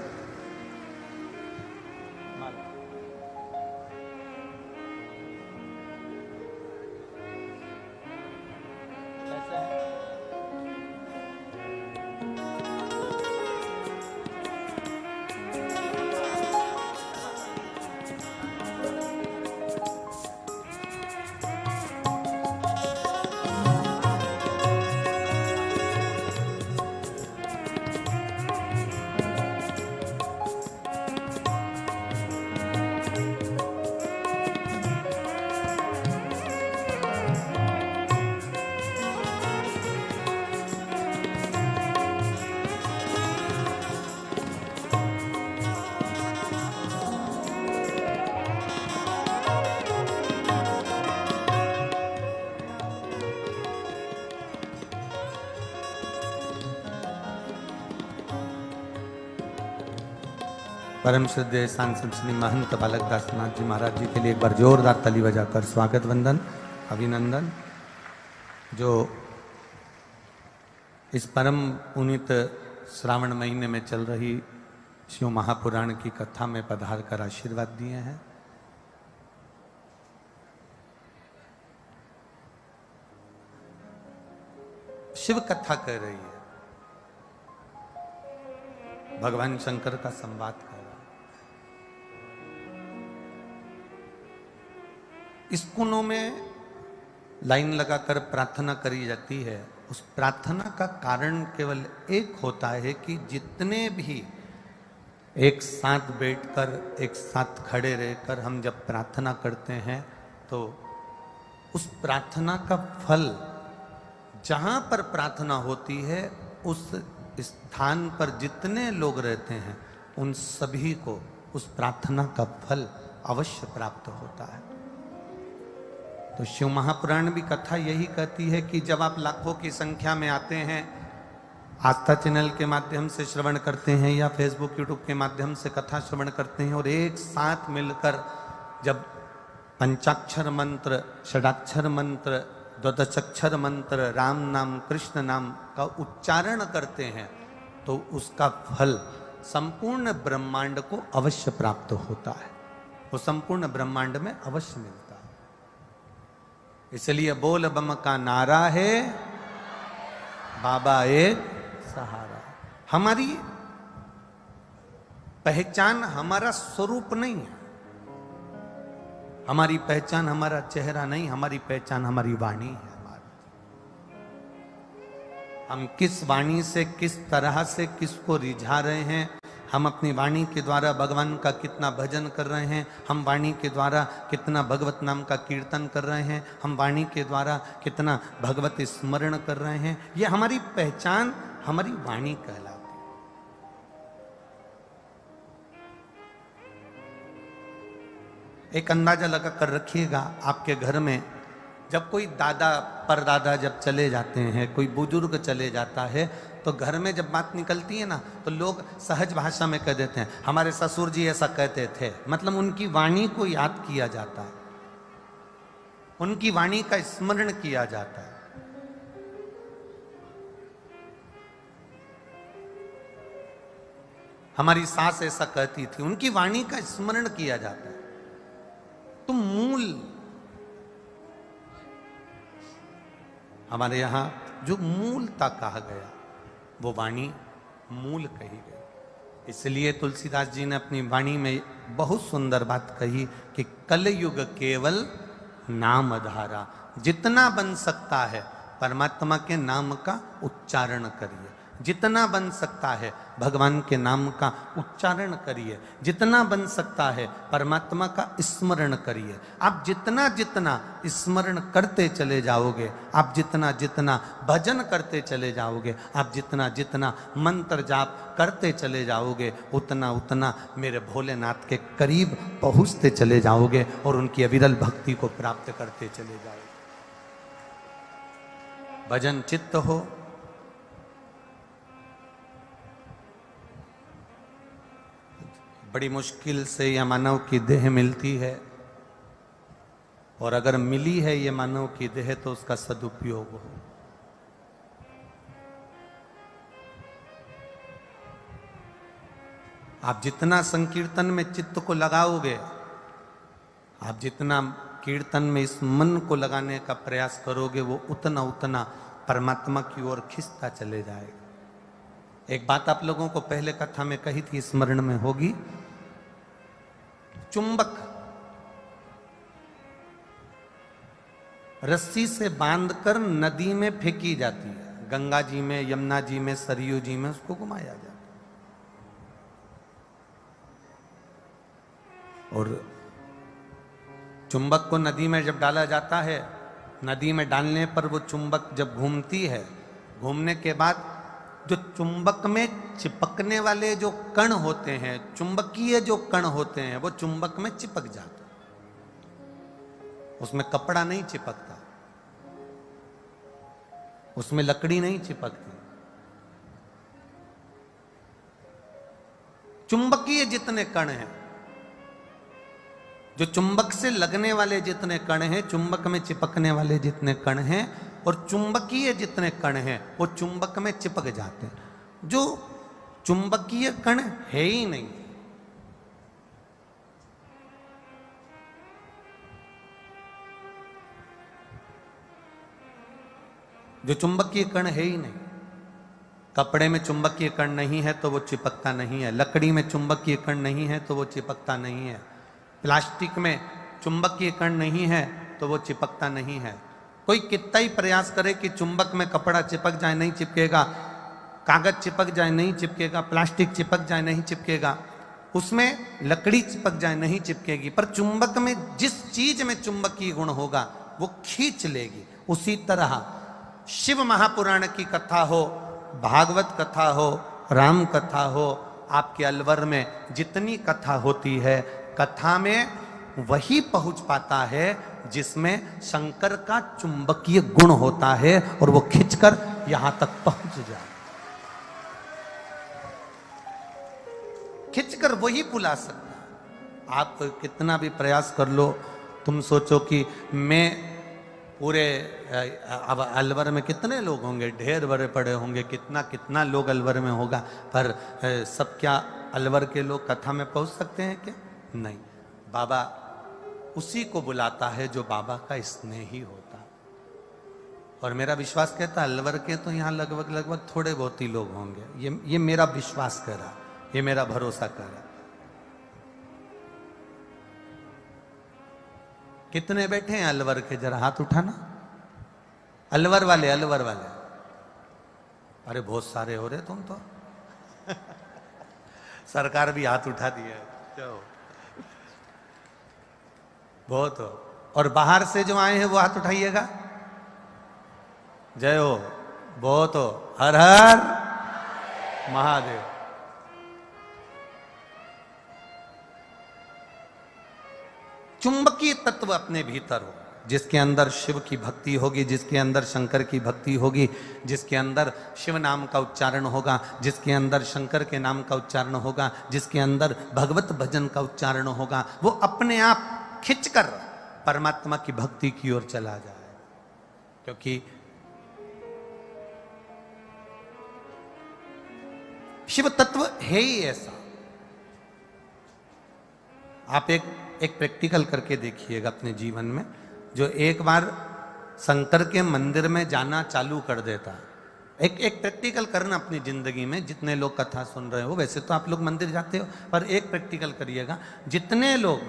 परम श्रद्धेय सांसद श्री महंत बालकदास नाथ जी महाराज जी के लिए एक बार जोरदार ताली बजाकर स्वागत, वंदन, अभिनंदन। जो इस परम पुनीत श्रावण महीने में चल रही शिव महापुराण की कथा में पधार कर आशीर्वाद दिए हैं। शिव कथा कह रही है, भगवान शंकर का संवाद कर रहा है। स्कूलों में लाइन लगाकर प्रार्थना करी जाती है। उस प्रार्थना का कारण केवल एक होता है कि जितने भी एक साथ बैठकर, एक साथ खड़े रहकर हम जब प्रार्थना करते हैं तो उस प्रार्थना का फल, जहां पर प्रार्थना होती है उस स्थान पर जितने लोग रहते हैं उन सभी को उस प्रार्थना का फल अवश्य प्राप्त होता है। तो शिव महापुराण भी कथा यही कहती है कि जब आप लाखों की संख्या में आते हैं, आस्था चैनल के माध्यम से श्रवण करते हैं या फेसबुक यूट्यूब के माध्यम से कथा श्रवण करते हैं और एक साथ मिलकर जब पंचाक्षर मंत्र, षडाक्षर मंत्र, द्वादशाक्षर मंत्र, राम नाम, कृष्ण नाम का उच्चारण करते हैं तो उसका फल संपूर्ण ब्रह्मांड को अवश्य प्राप्त होता है। वो संपूर्ण ब्रह्मांड में अवश्य मिलता है। इसलिए बोल बम का नारा है, बाबा एक सहारा। हमारी पहचान हमारा स्वरूप नहीं है, हमारी पहचान हमारा चेहरा नहीं, हमारी पहचान हमारी वाणी है। हम किस वाणी से, किस तरह से किसको रिझा रहे हैं, हम अपनी वाणी के द्वारा भगवान का कितना भजन कर रहे हैं, हम वाणी के द्वारा कितना भगवत नाम का कीर्तन कर रहे हैं, हम वाणी के द्वारा कितना भगवत स्मरण कर रहे हैं, ये हमारी पहचान हमारी वाणी कहलाती है। एक अंदाजा लगा कर रखिएगा, आपके घर में जब कोई दादा परदादा जब चले जाते हैं, कोई बुजुर्ग चले जाता है, तो घर में जब बात निकलती है ना, तो लोग सहज भाषा में कह देते हैं हमारे ससुर जी ऐसा कहते थे। मतलब उनकी वाणी को याद किया जाता है, उनकी वाणी का स्मरण किया जाता है। हमारी सास ऐसा कहती थी, उनकी वाणी का स्मरण किया जाता है। तो मूल, हमारे यहां जो मूलता कहा गया वो वाणी मूल कही गई। इसलिए तुलसीदास जी ने अपनी वाणी में बहुत सुंदर बात कही कि कलयुग केवल नाम धारा। जितना बन सकता है परमात्मा के नाम का उच्चारण करिए, जितना बन सकता है भगवान के नाम का उच्चारण करिए, जितना बन सकता है परमात्मा का स्मरण करिए। आप जितना जितना स्मरण करते चले जाओगे, आप जितना जितना भजन करते चले जाओगे, आप जितना जितना मंत्र जाप करते चले जाओगे, उतना उतना मेरे भोलेनाथ के करीब पहुंचते चले जाओगे और उनकी अविरल भक्ति को प्राप्त करते चले जाओगे। भजन चित्त हो, बड़ी मुश्किल से यह मानव की देह मिलती है, और अगर मिली है ये मानव की देह तो उसका सदुपयोग हो। आप जितना संकीर्तन में चित्त को लगाओगे, आप जितना कीर्तन में इस मन को लगाने का प्रयास करोगे, वो उतना उतना परमात्मा की ओर खिंचता चले जाएगा। एक बात आप लोगों को पहले कथा में कही थी, स्मरण में होगी। चुंबक रस्सी से बांधकर नदी में फेंकी जाती है, गंगा जी में, यमुना जी में, सरयू जी में उसको घुमाया जाता है। और चुंबक को नदी में जब डाला जाता है, नदी में डालने पर वो चुंबक जब घूमती है, घूमने के बाद जो चुंबक में चिपकने वाले जो कण होते हैं, चुंबकीय जो कण होते हैं, वो चुंबक में चिपक जाते हैं, उसमें कपड़ा नहीं चिपकता, उसमें लकड़ी नहीं चिपकती। चुंबकीय जितने कण हैं, जो चुंबक से लगने वाले जितने कण हैं, चुंबक में चिपकने वाले जितने कण हैं, और चुंबकीय जितने कण हैं वो चुंबक में चिपक जाते हैं। जो चुंबकीय कण है ही नहीं, जो चुंबकीय कण है ही नहीं। कपड़े में चुंबकीय कण नहीं है तो वो चिपकता नहीं है, लकड़ी में चुंबकीय कण नहीं है तो वो चिपकता नहीं है, प्लास्टिक में चुंबकीय कण नहीं है तो वो चिपकता नहीं है। कोई कितना ही प्रयास करे कि चुंबक में कपड़ा चिपक जाए, नहीं चिपकेगा, कागज चिपक जाए, नहीं चिपकेगा, प्लास्टिक चिपक जाए, नहीं चिपकेगा, उसमें लकड़ी चिपक जाए, नहीं चिपकेगी। पर चुंबक में जिस चीज में चुंबकीय गुण होगा वो खींच लेगी। उसी तरह शिव महापुराण की कथा हो, भागवत कथा हो, राम कथा हो, आपके अलवर में जितनी कथा होती है, कथा में वही पहुंच पाता है जिसमें शंकर का चुंबकीय गुण होता है और वो खिंचकर यहां तक पहुंच जाए, खिंचकर वही बुला सकता है। आप कितना भी प्रयास कर लो, तुम सोचो कि मैं पूरे अब अलवर में कितने लोग होंगे, ढेर बड़े पड़े होंगे, कितना कितना लोग अलवर में होगा, पर सब क्या अलवर के लोग कथा में पहुंच सकते हैं क्या? नहीं। बाबा उसी को बुलाता है जो बाबा का स्नेही होता। और मेरा विश्वास कहता है अलवर के तो यहाँ लगभग लगभग थोड़े बहुत ही लोग होंगे। ये मेरा विश्वास कर रहा, ये मेरा भरोसा कर रहा। कितने बैठे हैं अलवर के, जरा हाथ उठाना। अलवर वाले, अलवर वाले। अरे बहुत सारे हो रहे तुम तो। सरकार भी हाथ उठा दिया। चलो बहुत हो। और बाहर से जो आए हैं वो हाथ उठाइएगा। जय हो, बहुत हो। हर हर महादेव। चुंबकीय तत्व अपने भीतर हो, जिसके अंदर शिव की भक्ति होगी, जिसके अंदर शंकर की भक्ति होगी, जिसके अंदर शिव नाम का उच्चारण होगा, जिसके अंदर शंकर के नाम का उच्चारण होगा, जिसके अंदर भगवत भजन का उच्चारण होगा, वो अपने आप खिंचकर परमात्मा की भक्ति की ओर चला जाए। क्योंकि शिव तत्व है ही ऐसा। आप एक प्रैक्टिकल करके देखिएगा अपने जीवन में। जो एक बार शंकर के मंदिर में जाना चालू कर देता, एक प्रैक्टिकल करना अपनी जिंदगी में। जितने लोग कथा सुन रहे हो, वैसे तो आप लोग मंदिर जाते हो, पर एक प्रैक्टिकल करिएगा। जितने लोग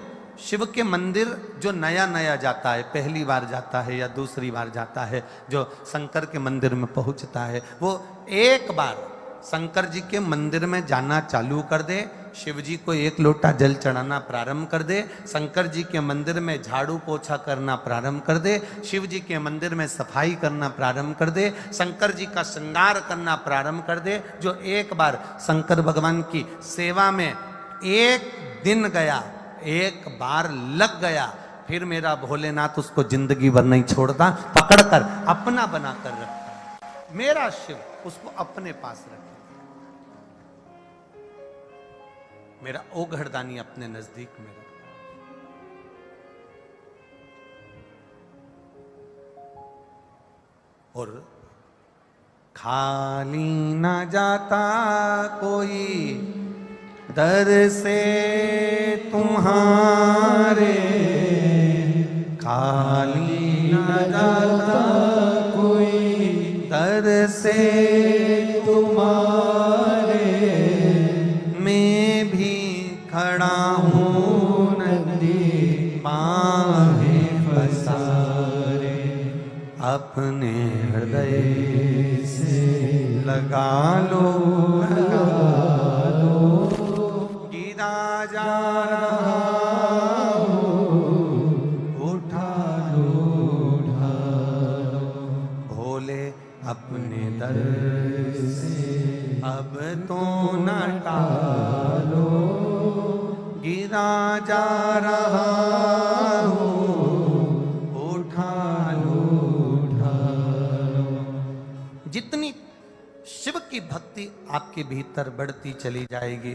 शिव के मंदिर जो नया नया जाता है, पहली बार जाता है या दूसरी बार जाता है, जो शंकर के मंदिर में पहुंचता है, वो एक बार शंकर जी के मंदिर में जाना चालू कर दे, शिव जी को एक लोटा जल चढ़ाना प्रारंभ कर दे, शंकर जी के मंदिर में झाड़ू पोछा करना प्रारंभ कर दे, शिव जी के मंदिर में सफाई करना प्रारंभ कर दे, शंकर जी का श्रृंगार करना प्रारंभ कर दे। जो एक बार शंकर भगवान की सेवा में एक दिन गया, एक बार लग गया, फिर मेरा भोलेनाथ उसको जिंदगी भर नहीं छोड़ता, पकड़कर अपना बनाकर रखता। मेरा शिव उसको अपने पास रखे। मेरा ओघड़दानी अपने नजदीक में रखता। और खाली न जाता कोई दर से तुम्हारे, खाली न जाता कोई दर से तुम्हारे, मैं भी खड़ा हूँ नंदी बाहें पसारे, अपने हृदय से लगा लो, लगा लो, गिरा जा रहा हूँ, उठा लो, उठा लो, भोले अपने दर से अब तो न टालो, गिरा जा रहा हूँ, उठा लो, उठा लो। जितनी शिव की भक्ति आपके भीतर बढ़ती चली जाएगी,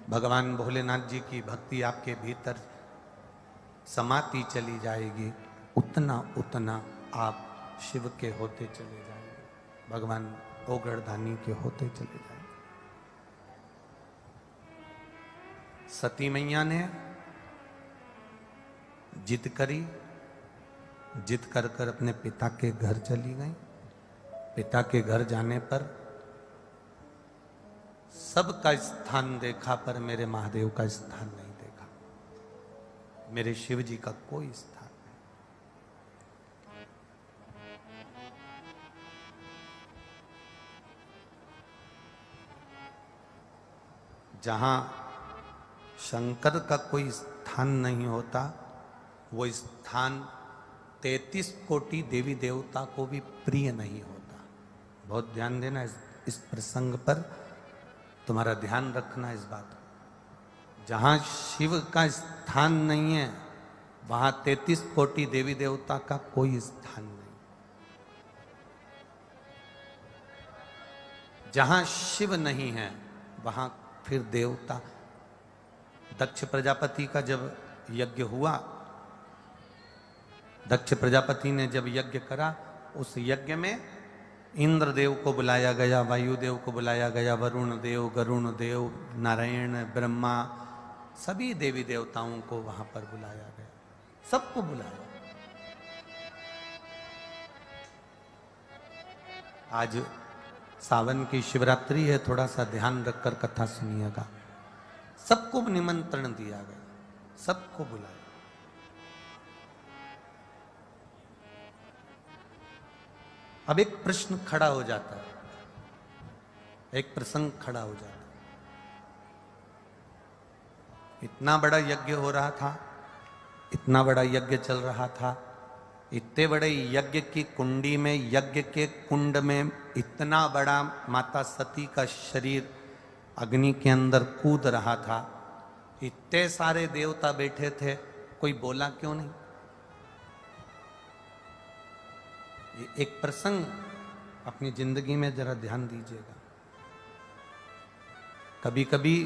भगवान भोलेनाथ जी की भक्ति आपके भीतर समाती चली जाएगी, उतना उतना आप शिव के होते चले जाएंगे, भगवान ओघड़दानी के होते चले जाएंगे। सती मैया ने जिद करी, जिद कर कर अपने पिता के घर चली गई। पिता के घर जाने पर सबका स्थान देखा, पर मेरे महादेव का स्थान नहीं देखा, मेरे शिव जी का कोई स्थान नहीं। जहां शंकर का कोई स्थान नहीं होता, वो स्थान 33 कोटि देवी देवता को भी प्रिय नहीं होता। बहुत ध्यान देना इस प्रसंग पर, तुम्हारा ध्यान रखना इस बात। जहां शिव का स्थान नहीं है, वहां 33 कोटि देवी देवता का कोई स्थान नहीं। जहां शिव नहीं है, वहां फिर देवता। दक्ष प्रजापति का जब यज्ञ हुआ, दक्ष प्रजापति ने जब यज्ञ करा, उस यज्ञ में इंद्रदेव को बुलाया गया, वायुदेव को बुलाया गया, वरुण देव, गरुण देव, नारायण, ब्रह्मा, सभी देवी देवताओं को वहां पर बुलाया गया, सबको बुलाया। आज सावन की शिवरात्रि है, थोड़ा सा ध्यान रखकर कथा सुनिएगा। सबको निमंत्रण दिया गया, सबको बुलाया। अब एक प्रश्न खड़ा हो जाता है, एक प्रसंग खड़ा हो जाता है। इतना बड़ा यज्ञ हो रहा था, इतना बड़ा यज्ञ चल रहा था, इतने बड़े यज्ञ की कुंडी में, यज्ञ के कुंड में इतना बड़ा माता सती का शरीर अग्नि के अंदर कूद रहा था, इतने सारे देवता बैठे थे, कोई बोला क्यों नहीं? ये एक प्रसंग अपनी जिंदगी में जरा ध्यान दीजिएगा। कभी कभी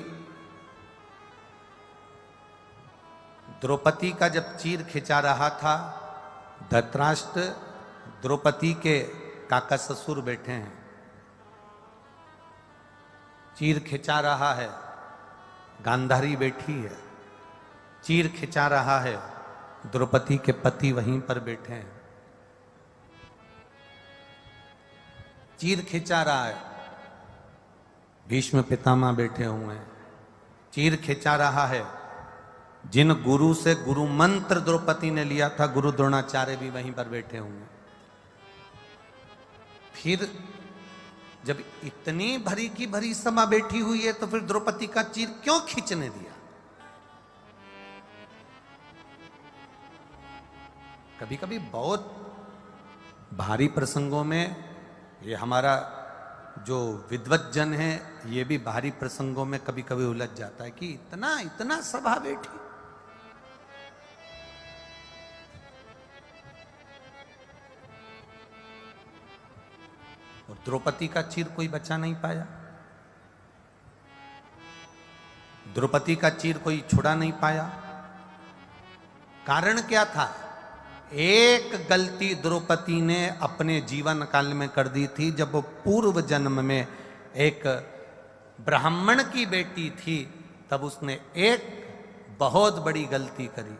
द्रौपदी का जब चीर खिंचा रहा था, धृतराष्ट्र द्रौपदी के काका ससुर बैठे हैं, चीर खिंचा रहा है, गांधारी बैठी है, चीर खिंचा रहा है, द्रौपदी के पति वहीं पर बैठे हैं, चीर खिंचा रहा है, भीष्म पितामह बैठे हुए हैं, चीर खिंचा रहा है, जिन गुरु से गुरु मंत्र द्रौपदी ने लिया था, गुरु द्रोणाचार्य भी वहीं पर बैठे होंगे। फिर जब इतनी भरी की भरी सभा बैठी हुई है, तो फिर द्रौपदी का चीर क्यों खींचने दिया? कभी कभी बहुत भारी प्रसंगों में ये हमारा जो विद्वत जन है, ये भी भारी प्रसंगों में कभी कभी उलझ जाता है कि इतना इतना सभा बैठी। और द्रौपदी का चीर कोई बचा नहीं पाया, द्रौपदी का चीर कोई छुड़ा नहीं पाया। कारण क्या था? एक गलती द्रौपदी ने अपने जीवन काल में कर दी थी, जब वो पूर्व जन्म में एक ब्राह्मण की बेटी थी, तब उसने एक बहुत बड़ी गलती करी।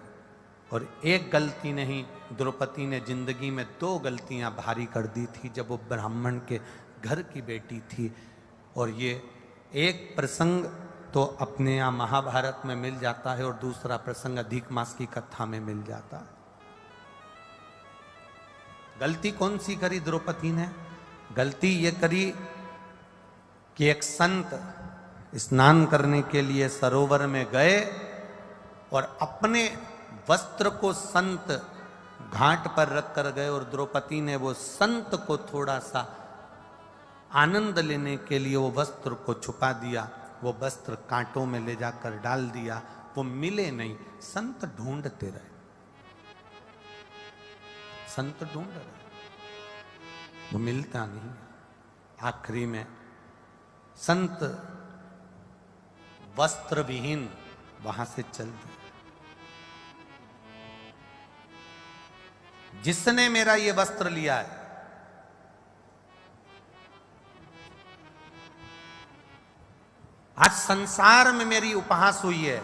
और एक गलती नहीं, द्रौपदी ने जिंदगी में 2 गलतियां भारी कर दी थी, जब वो ब्राह्मण के घर की बेटी थी। और ये एक प्रसंग तो अपने यहाँ महाभारत में मिल जाता है, और दूसरा प्रसंग अधिक मास की कथा में मिल जाता है। गलती कौन सी करी द्रौपदी ने? गलती ये करी कि एक संत स्नान करने के लिए सरोवर में गए और अपने वस्त्र को संत घाट पर रख कर गए, और द्रौपदी ने वो संत को थोड़ा सा आनंद लेने के लिए वो वस्त्र को छुपा दिया। वो वस्त्र कांटों में ले जाकर डाल दिया, वो मिले नहीं। संत ढूंढते रहे, संत ढूंढ रहे, वो मिलता नहीं। आखिरी में संत वस्त्र विहीन वहां से चल दिए। जिसने मेरा ये वस्त्र लिया है, आज संसार में मेरी उपहास हुई है,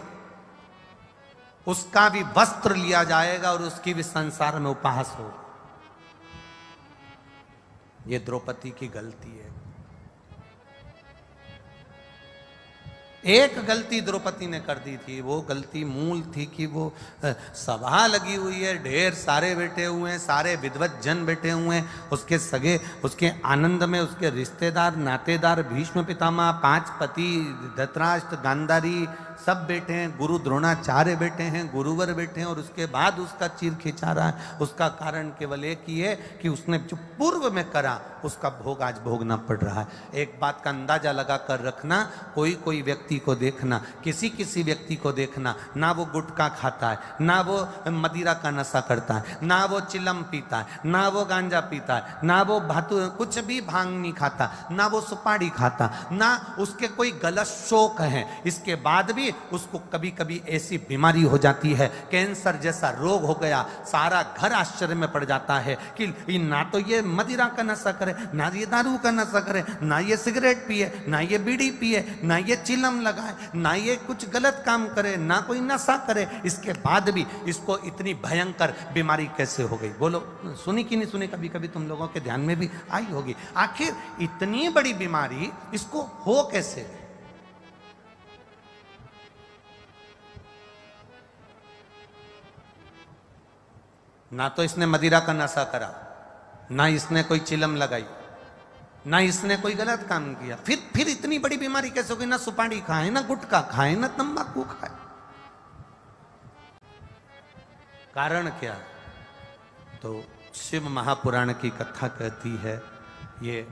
उसका भी वस्त्र लिया जाएगा और उसकी भी संसार में उपहास हो। ये द्रौपदी की गलती है। एक गलती द्रौपदी ने कर दी थी, वो गलती मूल थी कि वो सभा लगी हुई है, ढेर सारे बैठे हुए हैं, सारे विद्वत जन बैठे हुए हैं, उसके सगे, उसके आनंद में उसके रिश्तेदार नातेदार, भीष्म पितामह, 5 पति, धृतराष्ट्र, गांधारी सब बैठे हैं, गुरु द्रोणाचार्य बैठे हैं, गुरुवर बैठे हैं, और उसके बाद उसका चीर खिंचा रहा है। उसका कारण केवल एक ही है कि उसने जो पूर्व में करा उसका भोग आज भोगना पड़ रहा है। एक बात का अंदाजा लगा कर रखना, कोई कोई व्यक्ति को देखना, किसी किसी व्यक्ति को देखना, ना वो गुटखा खाता है, ना वो मदिरा का नशा करता है, ना वो चिलम पीता है, ना वो गांजा पीता है, ना वो भातु कुछ भी भांग नहीं खाता, ना वो सुपारी खाता, ना उसके कोई गलत शौक है। इसके बाद भी उसको कभी कभी ऐसी बीमारी हो जाती है, कैंसर जैसा रोग हो गया, सारा घर आश्चर्य में पड़ जाता है कि ना तो ये मदिरा का नशा करे, ना ये दारू का नशा करे, ना ये सिगरेट पिए, ना ये बीड़ी पिए, ना ये चिलम लगाए, ना ये कुछ गलत काम करे, ना कोई नशा करे, इसके बाद भी इसको इतनी भयंकर बीमारी कैसे हो गई? बोलो, सुनी कि नहीं सुनी? कभी कभी तुम लोगों के ध्यान में भी आई होगी। आखिर इतनी बड़ी बीमारी इसको हो कैसे? ना तो इसने मदिरा का नशा करा, ना इसने कोई चिलम लगाई, ना इसने कोई गलत काम किया, फिर इतनी बड़ी बीमारी कैसे होगी? ना सुपारी खाए, ना गुटखा खाए, ना तंबाकू खाए। कारण क्या? तो शिव महापुराण की कथा कहती है ये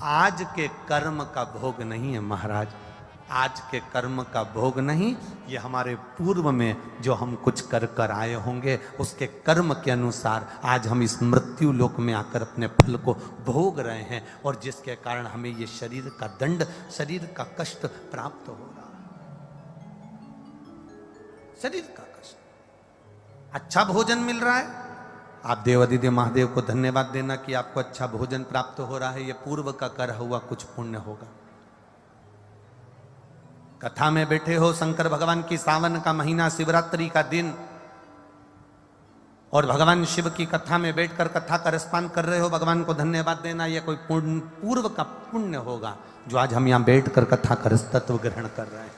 आज के कर्म का भोग नहीं है महाराज, आज के कर्म का भोग नहीं, ये हमारे पूर्व में जो हम कुछ कर कर आए होंगे उसके कर्म के अनुसार आज हम इस मृत्यु लोक में आकर अपने फल को भोग रहे हैं, और जिसके कारण हमें ये शरीर का दंड, शरीर का कष्ट प्राप्त हो रहा है। शरीर का कष्ट, अच्छा भोजन मिल रहा है, आप देवादिदेव महादेव को धन्यवाद देना कि आपको अच्छा भोजन प्राप्त हो रहा है, ये पूर्व का कर हुआ कुछ पुण्य होगा। कथा में बैठे हो, शंकर भगवान की सावन का महीना, शिवरात्रि का दिन, और भगवान शिव की कथा में बैठकर कथा का रसपान कर रहे हो, भगवान को धन्यवाद देना, यह कोई पूर्व का पुण्य होगा जो आज हम यहां बैठकर कथा का रस तत्व ग्रहण कर रहे हैं।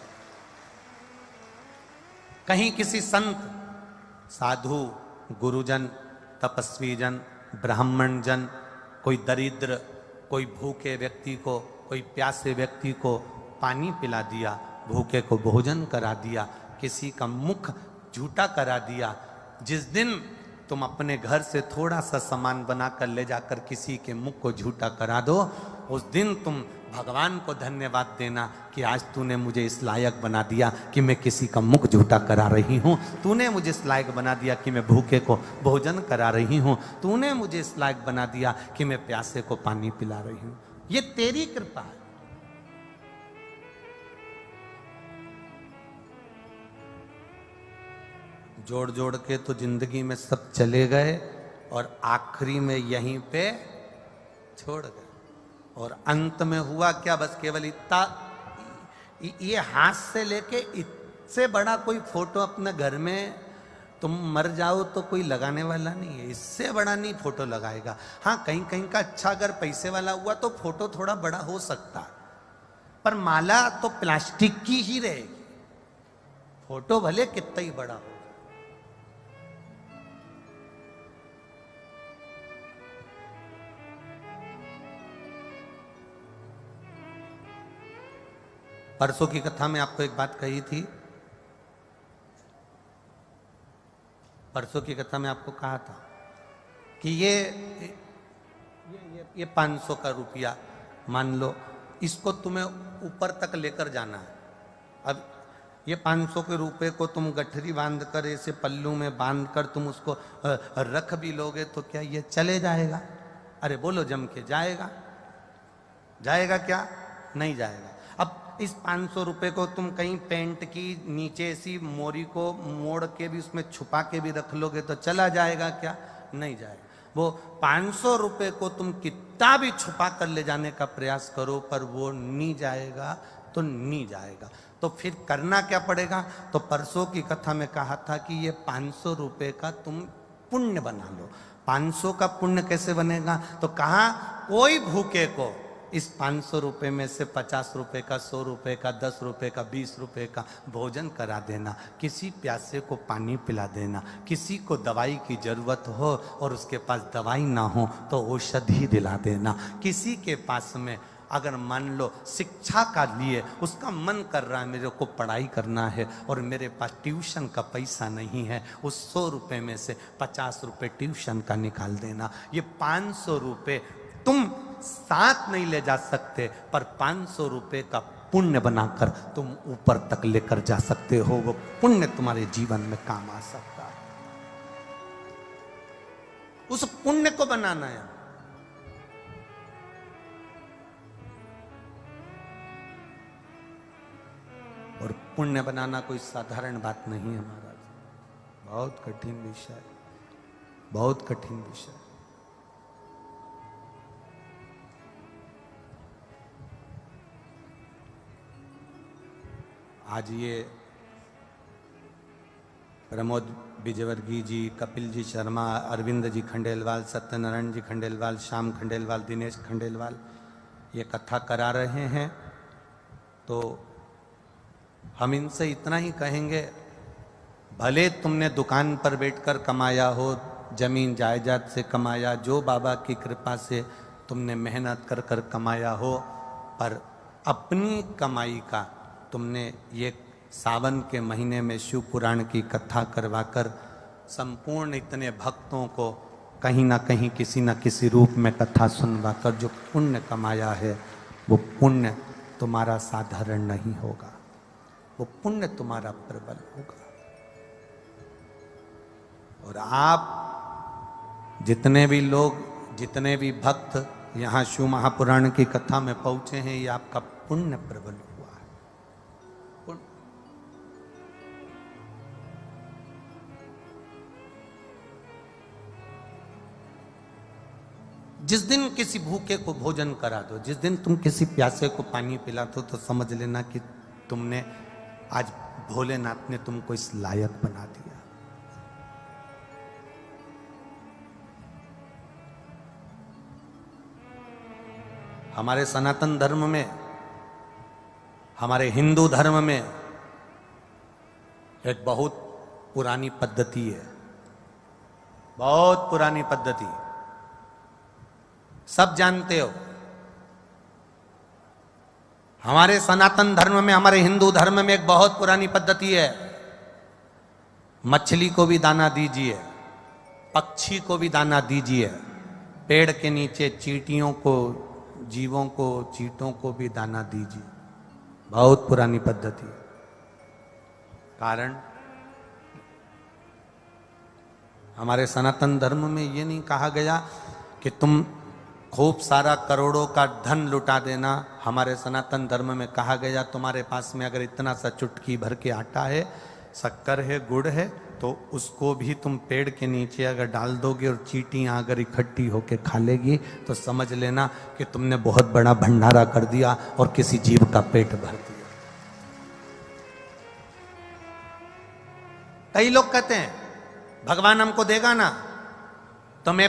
कहीं किसी संत, साधु, गुरुजन, तपस्वी जन, ब्राह्मण जन, कोई दरिद्र, कोई भूखे व्यक्ति को, कोई प्यासे व्यक्ति को पानी पिला दिया, भूखे को भोजन करा दिया, किसी का मुख झूठा करा दिया। जिस दिन तुम अपने घर से थोड़ा सा सामान बनाकर ले जाकर किसी के मुख को झूठा करा दो, उस दिन तुम भगवान को धन्यवाद देना कि आज तूने मुझे इस लायक बना दिया कि मैं किसी का मुख झूठा करा रही हूँ, तूने मुझे इस लायक बना दिया कि मैं भूखे को भोजन करा रही हूँ, तूने मुझे इस लायक बना दिया कि मैं प्यासे को पानी पिला रही हूँ। ये तेरी कृपा है। जोड़ जोड़ के तो जिंदगी में सब चले गए और आखिरी में यहीं पे छोड़ गए, और अंत में हुआ क्या? बस केवल इतना, ये हाथ से लेके इससे बड़ा कोई फोटो अपने घर में, तुम मर जाओ तो कोई लगाने वाला नहीं है, इससे बड़ा नहीं फोटो लगाएगा। हाँ, कहीं कहीं का अच्छा अगर पैसे वाला हुआ तो फोटो थोड़ा बड़ा हो सकता है, पर माला तो प्लास्टिक की ही रहेगी, फोटो भले कितना ही बड़ा हो। परसों की कथा में आपको एक बात कही थी, परसों की कथा में आपको कहा था कि ये 500 का रुपया मान लो, इसको तुम्हें ऊपर तक लेकर जाना है। अब ये 500 के रुपए को तुम गठरी बांध कर, ऐसे पल्लू में बांध कर तुम उसको रख भी लोगे तो क्या ये चले जाएगा? अरे बोलो जम के, जाएगा? जाएगा क्या? नहीं जाएगा। अब इस 500 रुपए को तुम कहीं पेंट की नीचे सी मोरी को मोड़ के भी उसमें छुपा के भी रख लोगे तो चला जाएगा क्या? नहीं जाएगा। वो 500 रुपए को तुम कितना भी छुपा कर ले जाने का प्रयास करो, पर वो नहीं जाएगा तो नहीं जाएगा। तो फिर करना क्या पड़ेगा? तो परसों की कथा में कहा था कि ये 500 रुपए का तुम पुण्य बना लो। 500 का पुण्य कैसे बनेगा? तो कहा कोई भूखे को इस 500 रुपए में से 50 रुपए का, 100 रुपए का, 10 रुपए का, 20 रुपए का भोजन करा देना, किसी प्यासे को पानी पिला देना, किसी को दवाई की जरूरत हो और उसके पास दवाई ना हो तो औषधि दिला देना, किसी के पास में अगर मान लो शिक्षा का लिए उसका मन कर रहा है मेरे को पढ़ाई करना है और मेरे पास ट्यूशन का पैसा नहीं है, उस 100 रुपए में से 50 रुपए ट्यूशन का निकाल देना। ये 500 रुपए तुम साथ नहीं ले जा सकते, पर 500 रुपए का पुण्य बनाकर तुम ऊपर तक लेकर जा सकते हो। वो पुण्य तुम्हारे जीवन में काम आ सकता है। उस पुण्य को बनाना है। और पुण्य बनाना कोई साधारण बात नहीं है महाराज, बहुत कठिन विषय, बहुत कठिन विषय। आज ये प्रमोद विजयवर्गीय जी, कपिल जी शर्मा, अरविंद जी खंडेलवाल, सत्यनारायण जी खंडेलवाल, श्याम खंडेलवाल, दिनेश खंडेलवाल ये कथा करा रहे हैं, तो हम इनसे इतना ही कहेंगे, भले तुमने दुकान पर बैठकर कमाया हो, जमीन जायदाद से कमाया, जो बाबा की कृपा से तुमने मेहनत कर कर कमाया हो, पर अपनी कमाई का तुमने ये सावन के महीने में शिव पुराण की कथा करवाकर संपूर्ण इतने भक्तों को कहीं ना कहीं किसी न किसी रूप में कथा सुनवाकर जो पुण्य कमाया है, वो पुण्य तुम्हारा साधारण नहीं होगा, वो पुण्य तुम्हारा प्रबल होगा। और आप जितने भी लोग, जितने भी भक्त यहाँ शिव महापुराण की कथा में पहुंचे हैं, ये आपका पुण्य प्रबल हुआ है। पुण्य। जिस दिन किसी भूखे को भोजन करा दो, जिस दिन तुम किसी प्यासे को पानी पिला दो, तो समझ लेना कि तुमने आज भोलेनाथ ने तुमको इस लायक बना दिया। हमारे सनातन धर्म में, हमारे हिंदू धर्म में एक बहुत पुरानी पद्धति है, बहुत पुरानी पद्धति, सब जानते हो। हमारे सनातन धर्म में, हमारे हिंदू धर्म में एक बहुत पुरानी पद्धति है, मछली को भी दाना दीजिए, पक्षी को भी दाना दीजिए, पेड़ के नीचे चींटियों को, जीवों को, चींटों को भी दाना दीजिए। बहुत पुरानी पद्धति। कारण हमारे सनातन धर्म में ये नहीं कहा गया कि तुम खूब सारा करोड़ों का धन लुटा देना। हमारे सनातन धर्म में कहा गया, तुम्हारे पास में अगर इतना सा चुटकी भर के आटा है, शक्कर है, गुड़ है, तो उसको भी तुम पेड़ के नीचे अगर डाल दोगे और चींटियां अगर इकट्ठी होके खा लेगी, तो समझ लेना कि तुमने बहुत बड़ा भंडारा कर दिया और किसी जीव का पेट भर दिया। कई लोग कहते हैं भगवान हमको देगा ना तो मैं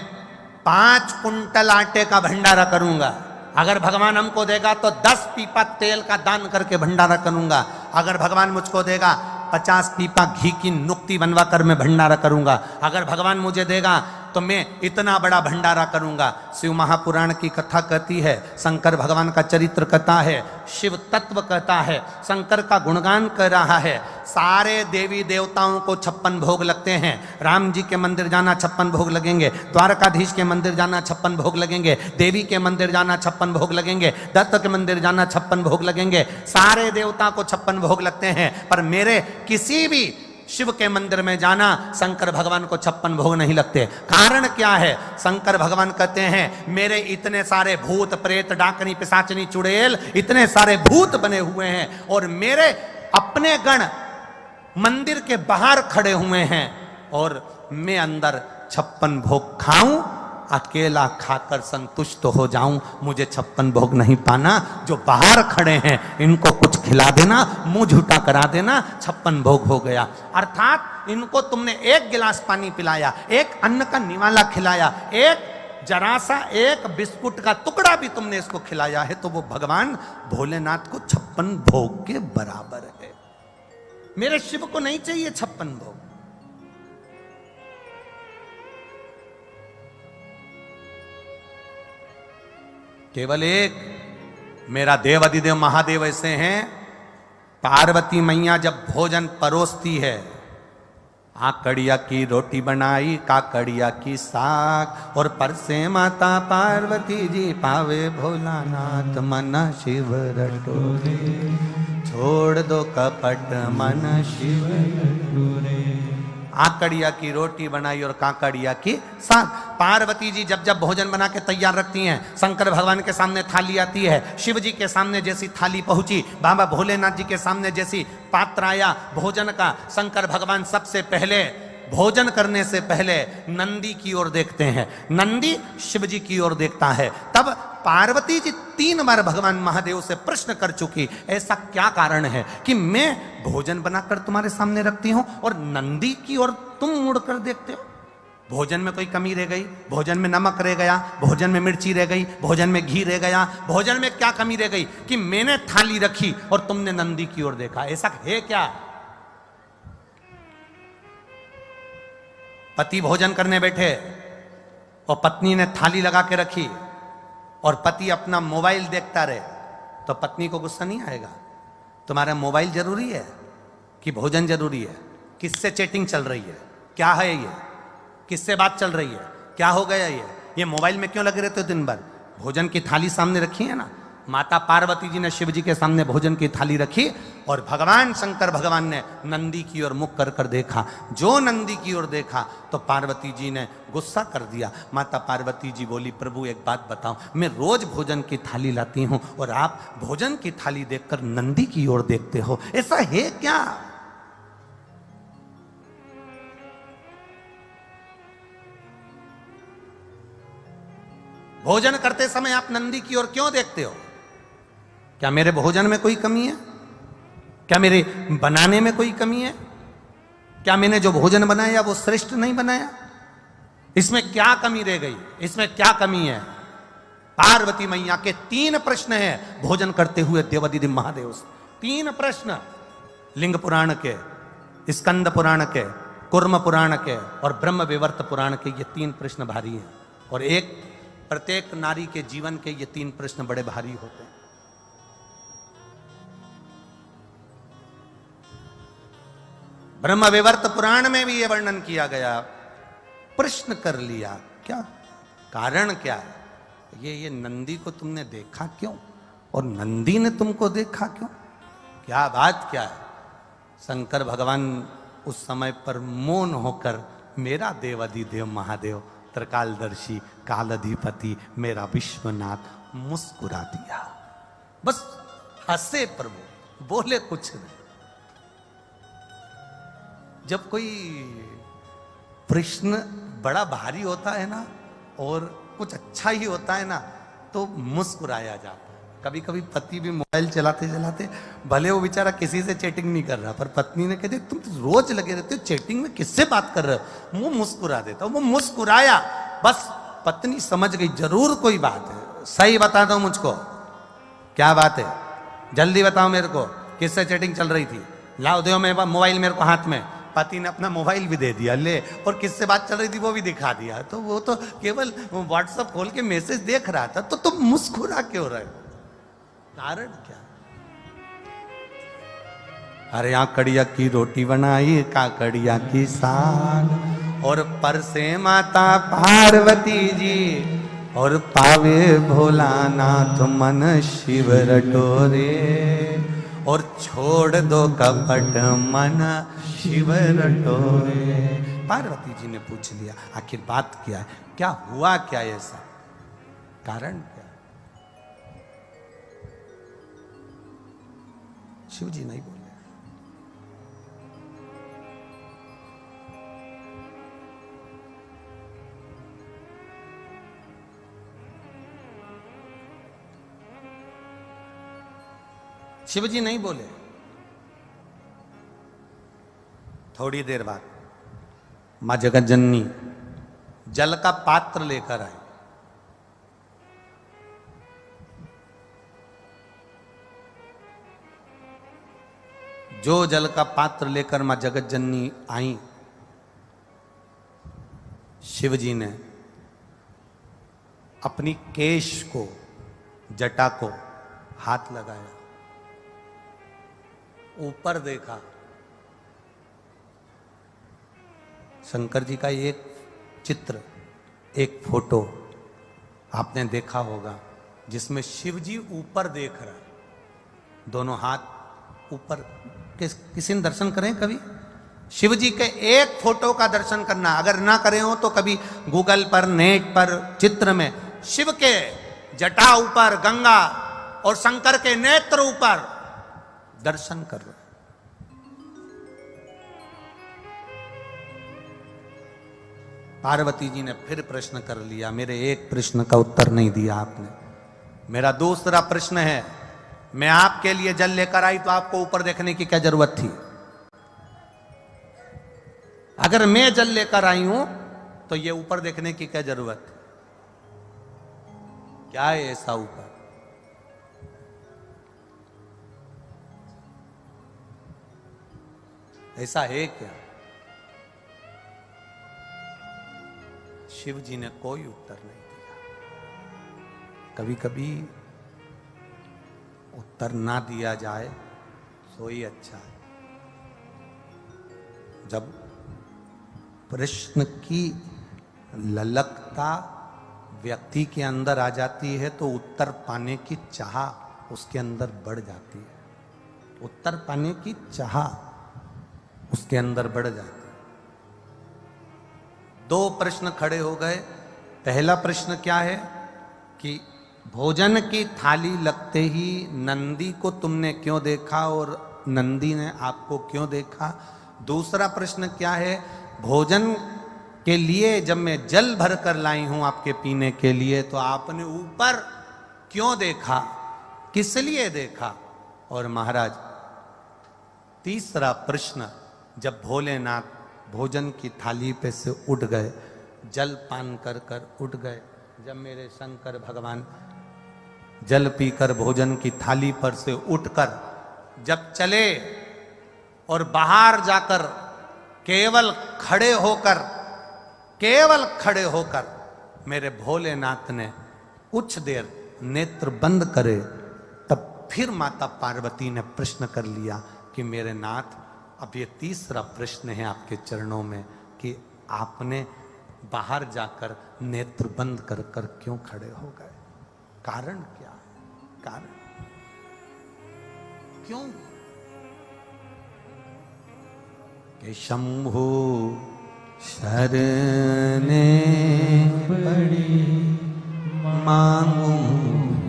5 कुंटल आटे का भंडारा करूंगा, अगर भगवान हमको देगा तो 10 पीपा तेल का दान करके भंडारा करूंगा, अगर भगवान मुझको देगा 50 पीपा घी की नुक्ति बनवा कर मैं भंडारा करूंगा, अगर भगवान मुझे देगा तो मैं इतना बड़ा भंडारा करूंगा। शिव महापुराण की कथा कहती है, शंकर भगवान का चरित्र कहता है, शिव तत्व कहता है, शंकर का गुणगान कर रहा है। सारे देवी देवताओं को 56 भोग लगते हैं। राम जी के मंदिर जाना 56 भोग लगेंगे, द्वारकाधीश के मंदिर जाना 56 भोग लगेंगे, देवी के मंदिर जाना 56 भोग लगेंगे, दत्त के मंदिर जाना 56 भोग लगेंगे। सारे देवता को 56 भोग लगते हैं, पर मेरे किसी भी शिव के मंदिर में जाना शंकर भगवान को 56 भोग नहीं लगते। कारण क्या है? शंकर भगवान कहते हैं मेरे इतने सारे भूत प्रेत डाकनी पिशाचनी चुड़ैल इतने सारे भूत बने हुए हैं और मेरे अपने गण मंदिर के बाहर खड़े हुए हैं और मैं अंदर 56 भोग खाऊं, अकेला खाकर संतुष्ट हो जाऊं, मुझे 56 भोग नहीं पाना। जो बाहर खड़े हैं इनको कुछ खिला देना, मुंह झूठा करा देना, 56 भोग हो गया। अर्थात इनको तुमने एक गिलास पानी पिलाया, एक अन्न का निवाला खिलाया, एक जरा सा एक बिस्कुट का टुकड़ा भी तुमने इसको खिलाया है, तो वो भगवान भोलेनाथ को 56 भोग के बराबर है। मेरे शिव को नहीं चाहिए 56 भोग। केवल एक मेरा देव अधिदेव महादेव ऐसे हैं, पार्वती मैया जब भोजन परोसती है, आकड़िया की रोटी बनाई, काकड़िया की साग, और परसे माता पार्वती जी पावे भोलानाथ मन शिव रटोरे, छोड़ दो कपट मन शिव रटोरे। आकड़िया की रोटी बनाई और काकड़िया की साग। पार्वती जी जब जब भोजन बना के तैयार रखती हैं, शंकर भगवान के सामने थाली आती है, शिव जी के सामने जैसी थाली पहुंची, बाबा भोलेनाथ जी के सामने जैसी पात्र आया भोजन का, शंकर भगवान सबसे पहले भोजन करने से पहले नंदी की ओर देखते हैं, नंदी शिव जी की ओर देखता है। तब पार्वती जी 3 बार भगवान महादेव से प्रश्न कर चुकी, ऐसा क्या कारण है कि मैं भोजन बनाकर तुम्हारे सामने रखती हूं और नंदी की ओर तुम मुड़कर देखते हो? भोजन में कोई कमी रह गई, भोजन में नमक रह गया, भोजन में मिर्ची रह गई, भोजन में घी रह गया, भोजन में क्या कमी रह गई कि मैंने थाली रखी और तुमने नंदी की ओर देखा? ऐसा है क्या? पति भोजन करने बैठे और पत्नी ने थाली लगा के रखी और पति अपना मोबाइल देखता रहे, तो पत्नी को गुस्सा नहीं आएगा? तुम्हारा मोबाइल जरूरी है कि भोजन जरूरी है? किससे चैटिंग चल रही है? क्या है ये? किससे बात चल रही है? क्या हो गया ये मोबाइल में क्यों लगे रहते हो दिन भर? भोजन की थाली सामने रखी है ना। माता पार्वती जी ने शिव जी के सामने भोजन की थाली रखी और भगवान शंकर भगवान ने नंदी की ओर मुख कर कर देखा। जो नंदी की ओर देखा तो पार्वती जी ने गुस्सा कर दिया। माता पार्वती जी बोली, प्रभु एक बात बताओ, मैं रोज भोजन की थाली लाती हूं और आप भोजन की थाली देखकर नंदी की ओर देखते हो, ऐसा है क्या? भोजन करते समय आप नंदी की ओर क्यों देखते हो? क्या मेरे भोजन में कोई कमी है? क्या मेरे बनाने में कोई कमी है? क्या मैंने जो भोजन बनाया वो श्रेष्ठ नहीं बनाया? इसमें क्या कमी रह गई? इसमें क्या कमी है? पार्वती मैया के 3 प्रश्न हैं भोजन करते हुए देवादिदेव महादेव से। 3 प्रश्न, लिंग पुराण के, स्कंद पुराण के, कुर्म पुराण के और ब्रह्म विवर्त पुराण के। ये 3 प्रश्न भारी हैं और प्रत्येक नारी के जीवन के ये 3 प्रश्न बड़े भारी होते हैं। ब्रह्म विवर्त पुराण में भी यह वर्णन किया गया। प्रश्न कर लिया, क्या कारण क्या है? ये नंदी को तुमने देखा क्यों और नंदी ने तुमको देखा क्यों? क्या बात क्या है? शंकर भगवान उस समय पर मौन होकर, मेरा देवाधिदेव महादेव, त्रिकालदर्शी, कालाधिपति, मेरा विश्वनाथ, मुस्कुरा दिया। बस हंसे प्रभु, बोले कुछ नहीं। जब कोई प्रश्न बड़ा भारी होता है ना और कुछ अच्छा ही होता है ना तो मुस्कुराया जाता है। कभी कभी पति भी मोबाइल चलाते चलाते, भले वो बेचारा किसी से चैटिंग नहीं कर रहा, पर पत्नी ने कहते तुम तो रोज लगे रहते हो चैटिंग में, किससे बात कर रहे हो? वो मुस्कुरा देता, वो मुस्कुराया, बस पत्नी समझ गई जरूर कोई बात है। सही बता दो मुझको, क्या बात है? जल्दी बताओ मेरे को, किससे चैटिंग चल रही थी? लाओ दो मेरे मोबाइल मेरे को हाथ में। पति ने अपना मोबाइल भी दे दिया, ले, और किससे बात चल रही थी वो भी दिखा दिया। तो वो तो केवल व्हाट्सएप खोल के मैसेज देख रहा था, तो तुम मुस्कुरा क्यों रहे हो? कारण क्या? अरे आकड़िया की रोटी बनाई, काकड़िया की साग, और परसे माता पार्वती जी, और पावे भोलानाथ मन शिव रटोरे, और छोड़ दो कपट मन शिव रटोरे। पार्वती जी ने पूछ लिया, आखिर बात क्या है? क्या हुआ क्या ऐसा? कारण क्या? शिव जी नहीं बोले। शिव जी नहीं बोले। थोड़ी देर बाद मां जगत जननी जल का पात्र लेकर आई। जो जल का पात्र लेकर मां जगत जननी आई, शिव जी ने अपनी केश को, जटा को हाथ लगाया, ऊपर देखा। शंकर जी का एक चित्र, एक फोटो आपने देखा होगा जिसमें शिव जी ऊपर देख रहा है, दोनों हाथ ऊपर। किसी ने दर्शन करें कभी? शिव जी के एक फोटो का दर्शन करना, अगर ना करे हो तो कभी गूगल पर, नेट पर, चित्र में शिव के जटा ऊपर गंगा और शंकर के नेत्र ऊपर दर्शन कर लो। पार्वती जी ने फिर प्रश्न कर लिया, मेरे एक प्रश्न का उत्तर नहीं दिया आपने। मेरा दूसरा प्रश्न है, मैं आपके लिए जल लेकर आई तो आपको ऊपर देखने की क्या जरूरत थी? अगर मैं जल लेकर आई हूं तो ये ऊपर देखने की क्या जरूरत है? क्या है ऐसा ऊपर? ऐसा है क्या? शिव जी ने कोई उत्तर नहीं दिया। कभी कभी उत्तर ना दिया जाए तो ही अच्छा है। जब प्रश्न की ललकता व्यक्ति के अंदर आ जाती है तो उत्तर पाने की चाह उसके अंदर बढ़ जाती है। उत्तर पाने की चाह उसके अंदर बढ़ जाती है। दो प्रश्न खड़े हो गए। पहला प्रश्न क्या है कि भोजन की थाली लगते ही नंदी को तुमने क्यों देखा और नंदी ने आपको क्यों देखा? दूसरा प्रश्न क्या है, भोजन के लिए जब मैं जल भर कर लाई हूं आपके पीने के लिए तो आपने ऊपर क्यों देखा, किस लिए देखा? और महाराज तीसरा प्रश्न, जब भोलेनाथ भोजन की थाली पे से उठ गए, जल पान कर कर उठ गए, जब मेरे शंकर भगवान जल पीकर भोजन की थाली पर से उठकर जब चले और बाहर जाकर केवल खड़े होकर मेरे भोलेनाथ ने कुछ देर नेत्र बंद करे, तब फिर माता पार्वती ने प्रश्न कर लिया कि मेरे नाथ, अब ये तीसरा प्रश्न है आपके चरणों में कि आपने बाहर जाकर नेत्र बंद कर कर क्यों खड़े हो गए? कारण क्या है? कारण क्यों? कि शंभु शरणे पड़ी मांगू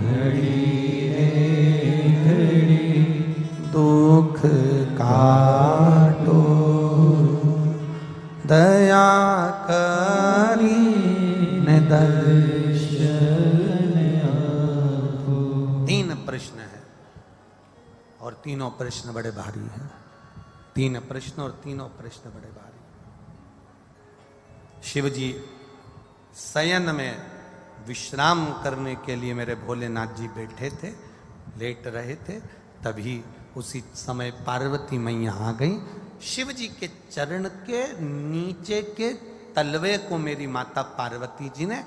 घड़ी रे घड़ी दुख काटो दया करी ने दर्शन आपको। तीन प्रश्न है और तीनों प्रश्न बड़े भारी हैं। तीन प्रश्न और तीनों प्रश्न बड़े भारी। शिव जी शयन में विश्राम करने के लिए मेरे भोलेनाथ जी बैठे थे, लेट रहे थे, तभी उसी समय पार्वती मैया आ गई। शिव जी के चरण के नीचे के तलवे को मेरी माता पार्वती जी ने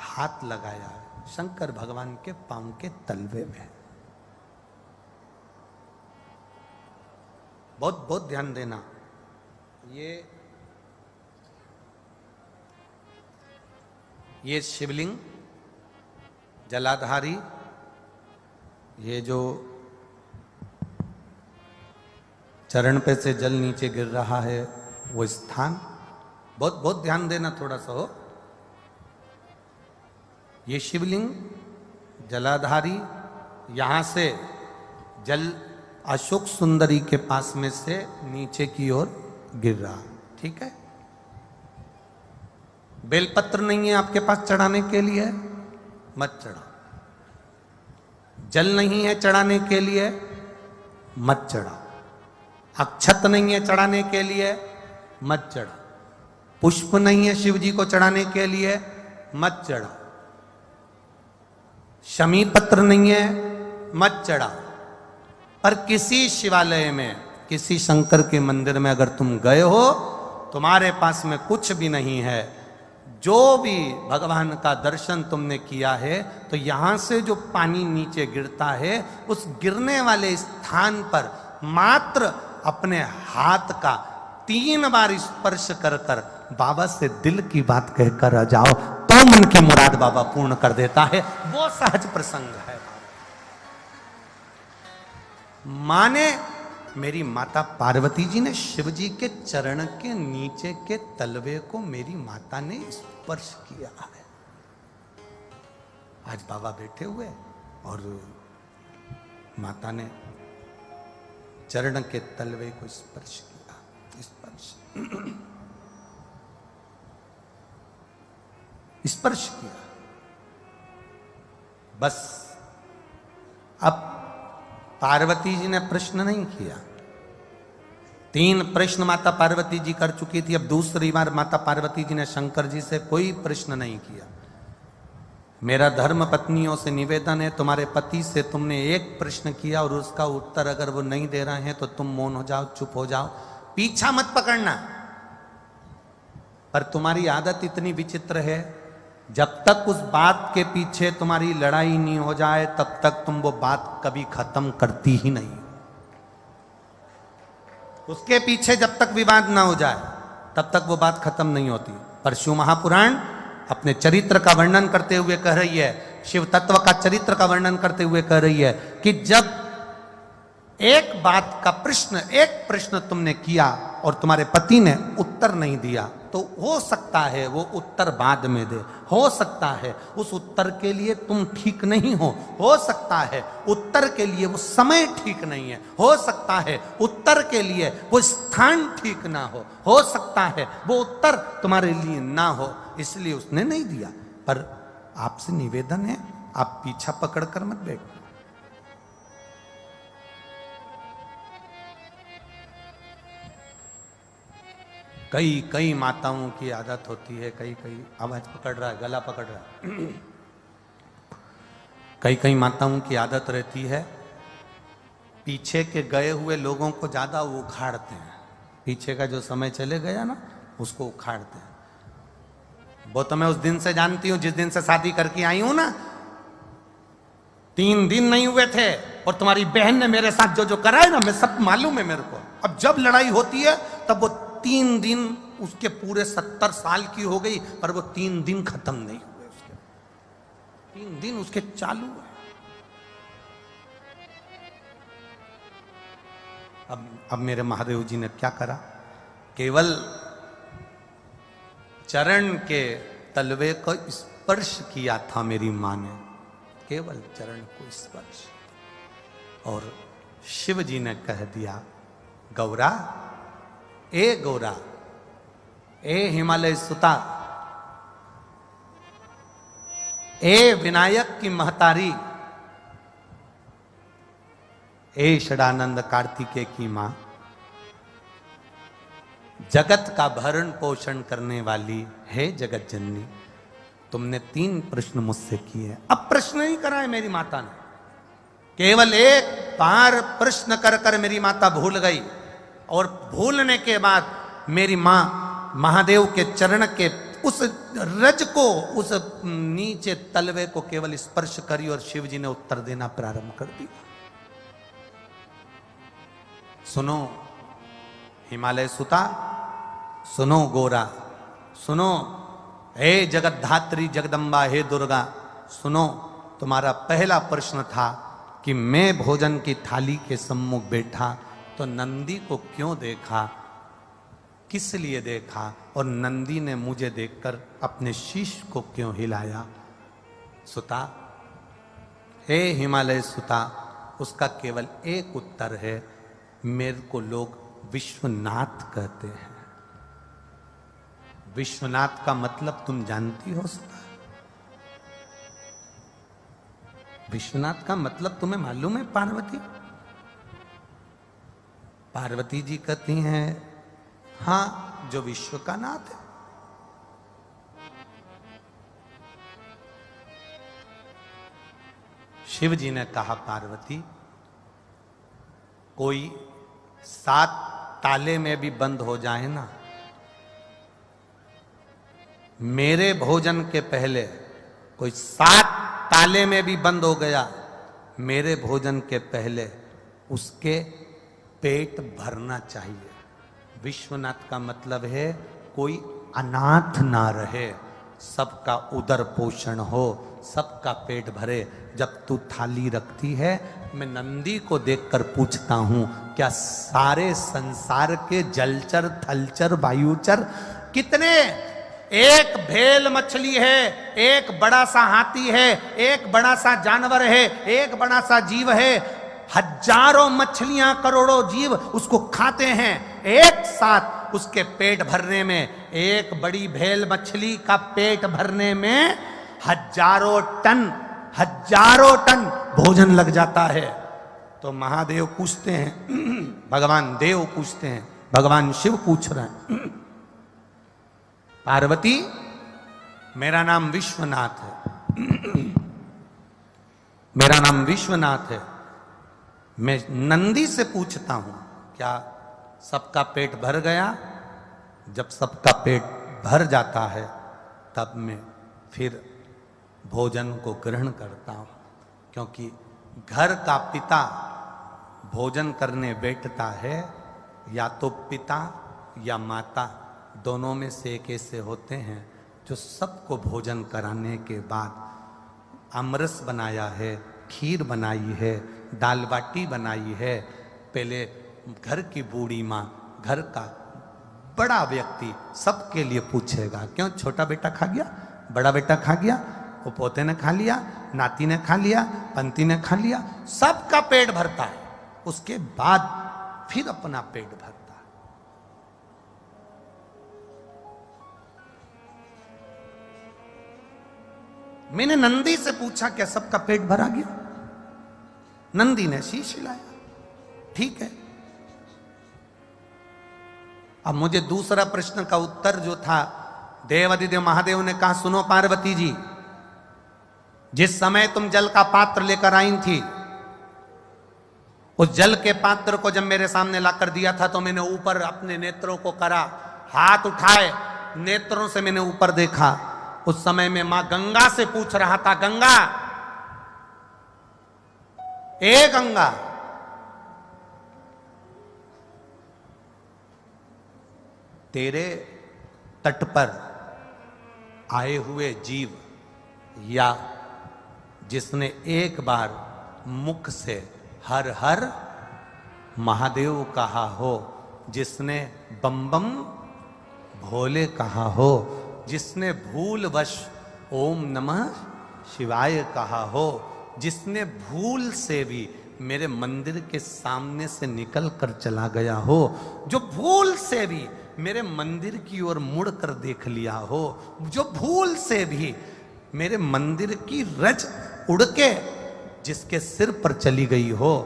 हाथ लगाया है, शंकर भगवान के पांव के तलवे में। बहुत बहुत ध्यान देना। ये शिवलिंग जलाधारी, ये जो चरण पे से जल नीचे गिर रहा है वो स्थान, बहुत बहुत ध्यान देना थोड़ा सा हो। ये शिवलिंग जलाधारी, यहां से जल अशोक सुंदरी के पास में से नीचे की ओर गिर रहा, ठीक है। बेलपत्र नहीं है आपके पास चढ़ाने के लिए, मत चढ़ाओ। जल नहीं है चढ़ाने के लिए, मत चढ़ाओ। अक्षत नहीं है चढ़ाने के लिए, मत चढ़ाओ। पुष्प नहीं है शिव जी को चढ़ाने के लिए, मत चढ़ाओ। शमी पत्र नहीं है, मत चढ़ाओ। पर किसी शिवालय में, किसी शंकर के मंदिर में अगर तुम गए हो, तुम्हारे पास में कुछ भी नहीं है, जो भी भगवान का दर्शन तुमने किया है, तो यहां से जो पानी नीचे गिरता है, उस गिरने वाले स्थान पर मात्र अपने हाथ का 3 बार स्पर्श कर कर बाबा से दिल की बात कहकर आ जाओ, तो मन की मुराद बाबा पूर्ण कर देता है। वो सहज प्रसंग है। माने मेरी माता पार्वती जी ने शिव जी के चरण के नीचे के तलवे को मेरी माता ने स्पर्श किया है। आज बाबा बैठे हुए और माता ने चरण के तलवे को स्पर्श किया, स्पर्श किया। बस अब पार्वती जी ने प्रश्न नहीं किया। 3 प्रश्न माता पार्वती जी कर चुकी थी, अब दूसरी बार माता पार्वती जी ने शंकर जी से कोई प्रश्न नहीं किया। मेरा धर्म पत्नियों से निवेदन है, तुम्हारे पति से तुमने एक प्रश्न किया और उसका उत्तर अगर वो नहीं दे रहे हैं तो तुम मौन हो जाओ, चुप हो जाओ, पीछा मत पकड़ना। पर तुम्हारी आदत इतनी विचित्र है, जब तक उस बात के पीछे तुम्हारी लड़ाई नहीं हो जाए तब तक तुम वो बात कभी खत्म करती ही नहीं। उसके पीछे जब तक विवाद ना हो जाए तब तक वो बात खत्म नहीं होती। पर शिव महापुराण अपने चरित्र का वर्णन करते हुए कह रही है, शिव तत्व का चरित्र का वर्णन करते हुए कह रही है कि जब एक बात का प्रश्न, एक प्रश्न तुमने किया और तुम्हारे पति ने उत्तर नहीं दिया तो हो सकता है वो उत्तर बाद में दे, हो सकता है उस उत्तर के लिए तुम ठीक नहीं हो सकता है उत्तर के लिए वो समय ठीक नहीं है, हो सकता है उत्तर के लिए वो स्थान ठीक ना हो सकता है वो उत्तर तुम्हारे लिए ना हो, इसलिए उसने नहीं दिया। पर आपसे निवेदन है, आप पीछा पकड़कर मत बैठो। कई माताओं की आदत होती है, कई आवाज पकड़ रहा है, गला पकड़ रहा है। कई माताओं की आदत रहती है, पीछे के गए हुए लोगों को ज्यादा वो उखाड़ते हैं। पीछे का जो समय चले गया ना उसको उखाड़ते हैं। वो तो मैं उस दिन से जानती हूं, जिस दिन से शादी करके आई हूं ना, 3 दिन नहीं हुए थे और तुम्हारी बहन ने मेरे साथ जो करा है ना, मैं सब मालूम है मेरे को। अब जब लड़ाई होती है तब वो 3 दिन, उसके पूरे 70 साल की हो गई पर वो 3 दिन खत्म नहीं हुए, उसके 3 दिन उसके चालू है। अब मेरे महादेव जी ने क्या करा, केवल चरण के तलवे को स्पर्श किया था मेरी मां ने, केवल चरण को स्पर्श, और शिव जी ने कह दिया, गौरा, ए गौरा, ए हिमालय सुता, ए विनायक की महतारी, ए षडानंद कार्तिकेय की मां, जगत का भरण पोषण करने वाली है जगत जननी, तुमने 3 प्रश्न मुझसे किए। अब प्रश्न नहीं करा है मेरी माता ने, केवल एक बार प्रश्न कर कर मेरी माता भूल गई, और भूलने के बाद मेरी मां महादेव के चरण के उस रज को, उस नीचे तलवे को केवल स्पर्श करी और शिव जी ने उत्तर देना प्रारंभ कर दिया। सुनो हिमालय सुता, सुनो गोरा, सुनो हे जगद्धात्री जगदम्बा, हे दुर्गा, सुनो, तुम्हारा पहला प्रश्न था कि मैं भोजन की थाली के सम्मुख बैठा तो नंदी को क्यों देखा, किस लिए देखा, और नंदी ने मुझे देखकर अपने शीश को क्यों हिलाया। सुता, हे हिमालय सुता, उसका केवल एक उत्तर है, मेरे को लोग विश्वनाथ कहते हैं। विश्वनाथ का मतलब तुम जानती हो सुता? विश्वनाथ का मतलब तुम्हें मालूम है पार्वती? पार्वती जी कहती हैं, हां, जो विश्व का नाथ है। शिव जी ने कहा, पार्वती, कोई 7 ताले में भी बंद हो जाए ना, मेरे भोजन के पहले कोई 7 ताले में भी बंद हो गया, मेरे भोजन के पहले उसके पेट भरना चाहिए। विश्वनाथ का मतलब है कोई अनाथ ना रहे, सबका उदर पोषण हो, सबका पेट भरे। जब तू थाली रखती है, मैं नंदी को देखकर पूछता हूं, क्या सारे संसार के जलचर थलचर वायुचर कितने, एक भेल मछली है, एक बड़ा सा हाथी है, एक बड़ा सा जानवर है, एक बड़ा सा जीव है, हजारों मछलियां करोड़ों जीव उसको खाते हैं, एक साथ उसके पेट भरने में, एक बड़ी भेल मछली का पेट भरने में हजारों टन भोजन लग जाता है। तो महादेव पूछते हैं, भगवान देव पूछते हैं, भगवान शिव पूछ रहे हैं, पार्वती मेरा नाम विश्वनाथ है, मेरा नाम विश्वनाथ है, मैं नंदी से पूछता हूं क्या सबका पेट भर गया? जब सबका पेट भर जाता है तब मैं फिर भोजन को ग्रहण करता हूं, क्योंकि घर का पिता भोजन करने बैठता है, या तो पिता या माता, दोनों में से एक ऐसे होते हैं जो सबको भोजन कराने के बाद आमरस बनाया है, खीर बनाई है, दाल बाटी बनाई है, पहले घर की बूढ़ी माँ, घर का बड़ा व्यक्ति सबके लिए पूछेगा, क्यों छोटा बेटा खा गया, बड़ा बेटा खा गया, वो पोते ने खा लिया, नाती ने खा लिया, पंती ने खा लिया, सबका पेट भरता है, उसके बाद फिर अपना पेट भरता है। मैंने नंदी से पूछा क्या सबका पेट भरा गया? नंदी ने शीश हिलाया, ठीक है। अब मुझे दूसरा प्रश्न का उत्तर जो था, देवादिदेव महादेव ने कहा, सुनो पार्वती जी, जिस समय तुम जल का पात्र लेकर आई थी, उस जल के पात्र को जब मेरे सामने लाकर दिया था तो मैंने ऊपर अपने नेत्रों को करा, हाथ उठाए, नेत्रों से मैंने ऊपर देखा। उस समय में मां गंगा से पूछ रहा था, गंगा, ए गंगा, तेरे तट पर आए हुए जीव, या जिसने एक बार मुख से हर हर महादेव कहा हो, जिसने बम बम भोले कहा हो, जिसने भूलवश ओम नमः शिवाय कहा हो, जिसने भूल से भी मेरे मंदिर के सामने से निकल कर चला गया हो, जो भूल से भी मेरे मंदिर की ओर मुड़ कर देख लिया हो, जो भूल से भी मेरे मंदिर की रज उड़ के जिसके सिर पर चली गई हो,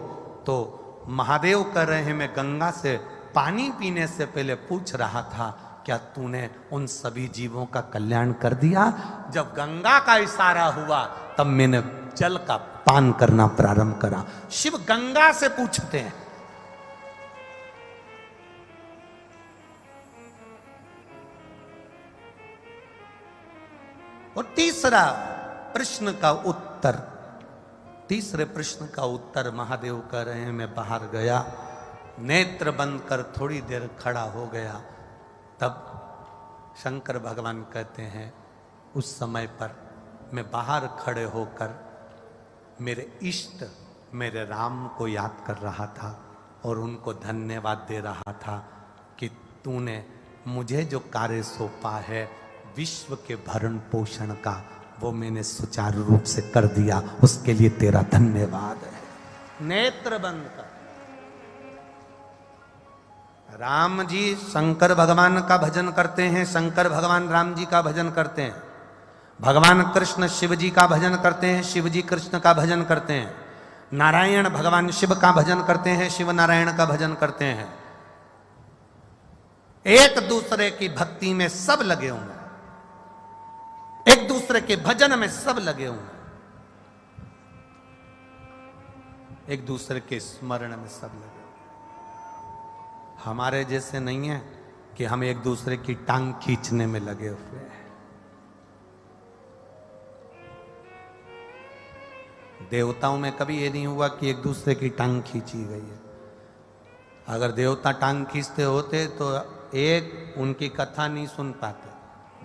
तो महादेव कह रहे हैं, मैं गंगा से पानी पीने से पहले पूछ रहा था, क्या तूने उन सभी जीवों का कल्याण कर दिया? जब गंगा का इशारा हुआ तब मैंने जल का पान करना प्रारंभ करा। शिव गंगा से पूछते हैं। और तीसरा प्रश्न का उत्तर, तीसरे प्रश्न का उत्तर महादेव कह रहे हैं, मैं बाहर गया, नेत्र बंद कर थोड़ी देर खड़ा हो गया, तब शंकर भगवान कहते हैं, उस समय पर मैं बाहर खड़े होकर मेरे इष्ट मेरे राम को याद कर रहा था और उनको धन्यवाद दे रहा था कि तूने मुझे जो कार्य सौंपा है विश्व के भरण पोषण का, वो मैंने सुचारू रूप से कर दिया, उसके लिए तेरा धन्यवाद है। नेत्र बंद कर। राम जी शंकर भगवान का भजन करते हैं, शंकर भगवान राम जी का भजन करते हैं, भगवान कृष्ण शिव जी का भजन करते हैं, शिव जी कृष्ण का भजन करते हैं, नारायण भगवान शिव का भजन करते हैं, शिव नारायण का भजन करते हैं। एक दूसरे की भक्ति में सब लगे हुए, एक दूसरे के भजन में सब लगे हुए, एक दूसरे के स्मरण में सब लगे। हमारे जैसे नहीं है कि हम एक दूसरे की टांग खींचने में लगे हुए हैं। देवताओं में कभी ये नहीं हुआ कि एक दूसरे की टांग खींची गई है। अगर देवता टांग खींचते होते तो एक उनकी कथा नहीं सुन पाते,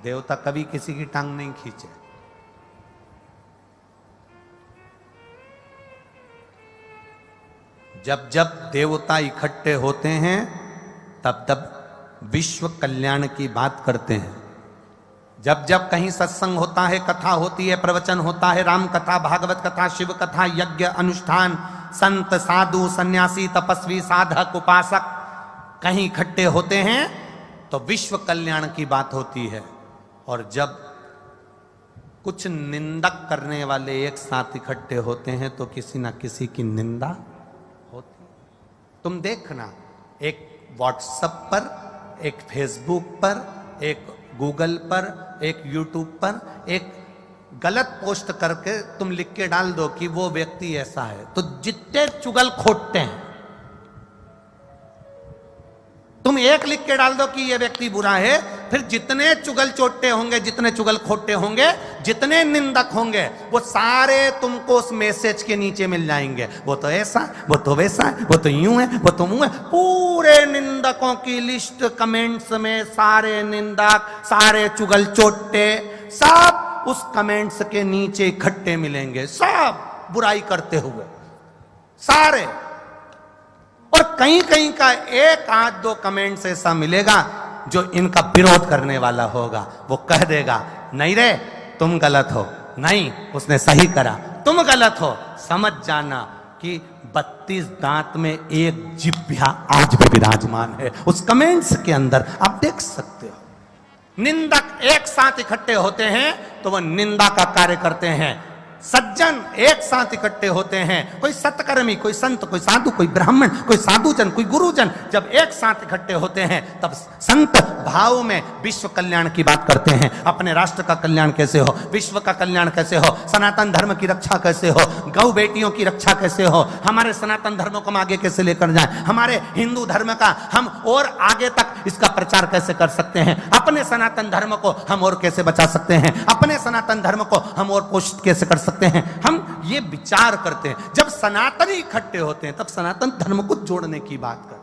देवता कभी किसी की टांग नहीं खींचे। जब जब देवता इकट्ठे होते हैं तब तब विश्व कल्याण की बात करते हैं। जब जब कहीं सत्संग होता है, कथा होती है, प्रवचन होता है, राम कथा, भागवत कथा, शिव कथा, यज्ञ, अनुष्ठान, संत, साधु, सन्यासी, तपस्वी, साधक, उपासक कहीं इकट्ठे होते हैं तो विश्व कल्याण की बात होती है। और जब कुछ निंदक करने वाले एक साथ इकट्ठे होते हैं तो किसी ना किसी की निंदा होती। तुम देखना, एक व्हाट्सएप पर, एक फेसबुक पर, एक गूगल पर, एक यूट्यूब पर एक गलत पोस्ट करके तुम लिख के डाल दो कि वो व्यक्ति ऐसा है, तो जितने चुगल खोटते हैं, तुम एक लिख के डाल दो कि ये व्यक्ति बुरा है, फिर जितने चुगल चोटे होंगे, जितने चुगल खोटे होंगे, जितने निंदक होंगे, वो सारे तुमको उस मैसेज के नीचे मिल जाएंगे। वो तो ऐसा, वो तो वैसा है, वो तो यूं है, वो तो मुंह है। पूरे निंदकों की लिस्ट कमेंट्स में, सारे निंदक, सारे चुगल चोटे सब उस कमेंट्स के नीचे इकट्ठे मिलेंगे, सब बुराई करते हुए सारे। और कहीं कहीं का एक आध दो कमेंट्स ऐसा मिलेगा जो इनका विरोध करने वाला होगा। वो कह देगा, नहीं रे तुम गलत हो, नहीं उसने सही करा, तुम गलत हो। समझ जाना कि 32 दांत में एक जिह्वा आज भी विराजमान है उस कमेंट्स के अंदर, आप देख सकते हो। निंदक एक साथ इकट्ठे होते हैं तो वह निंदा का कार्य करते हैं। सज्जन एक साथ इकट्ठे होते हैं, कोई सत्कर्मी, कोई संत, कोई साधु, कोई ब्राह्मण, कोई साधुजन, कोई गुरुजन, जब एक साथ इकट्ठे होते हैं तब संत भाव में विश्व कल्याण की बात करते हैं। अपने राष्ट्र का कल्याण कैसे हो, विश्व का कल्याण कैसे हो, सनातन धर्म की रक्षा कैसे हो, गौ बेटियों की रक्षा कैसे हो, हमारे सनातन धर्म को हम आगे कैसे लेकर जाएं, हमारे हिंदू धर्म का हम और आगे तक इसका प्रचार कैसे कर सकते हैं, अपने सनातन धर्म को हम और कैसे बचा सकते हैं, अपने सनातन धर्म को हम और पोषित कैसे कर सकते हैं। हम ये विचार करते हैं। जब सनातनी इकट्ठे होते हैं तब सनातन धर्म को जोड़ने की बात करते हैं।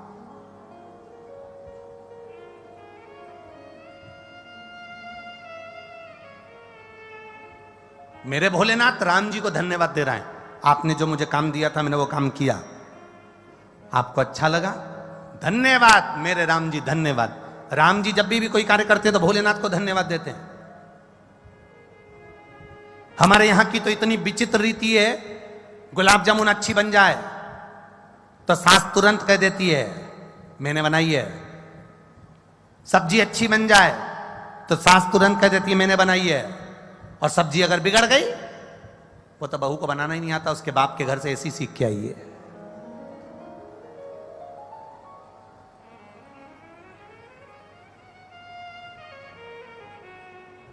मेरे भोलेनाथ राम जी को धन्यवाद दे रहा है। आपने जो मुझे काम दिया था मैंने वो काम किया, आपको अच्छा लगा, धन्यवाद मेरे राम जी, धन्यवाद। राम जी जब भी कोई कार्य करते हैं तो भोलेनाथ को धन्यवाद देते हैं। हमारे यहां की तो इतनी विचित्र रीति है, गुलाब जामुन अच्छी बन जाए तो सास तुरंत कह देती है मैंने बनाई है। सब्जी अच्छी बन जाए तो सास तुरंत कह देती है मैंने बनाई है। और सब्जी अगर बिगड़ गई, वो तो बहू को बनाना ही नहीं आता, उसके बाप के घर से ऐसी सीख के आई है।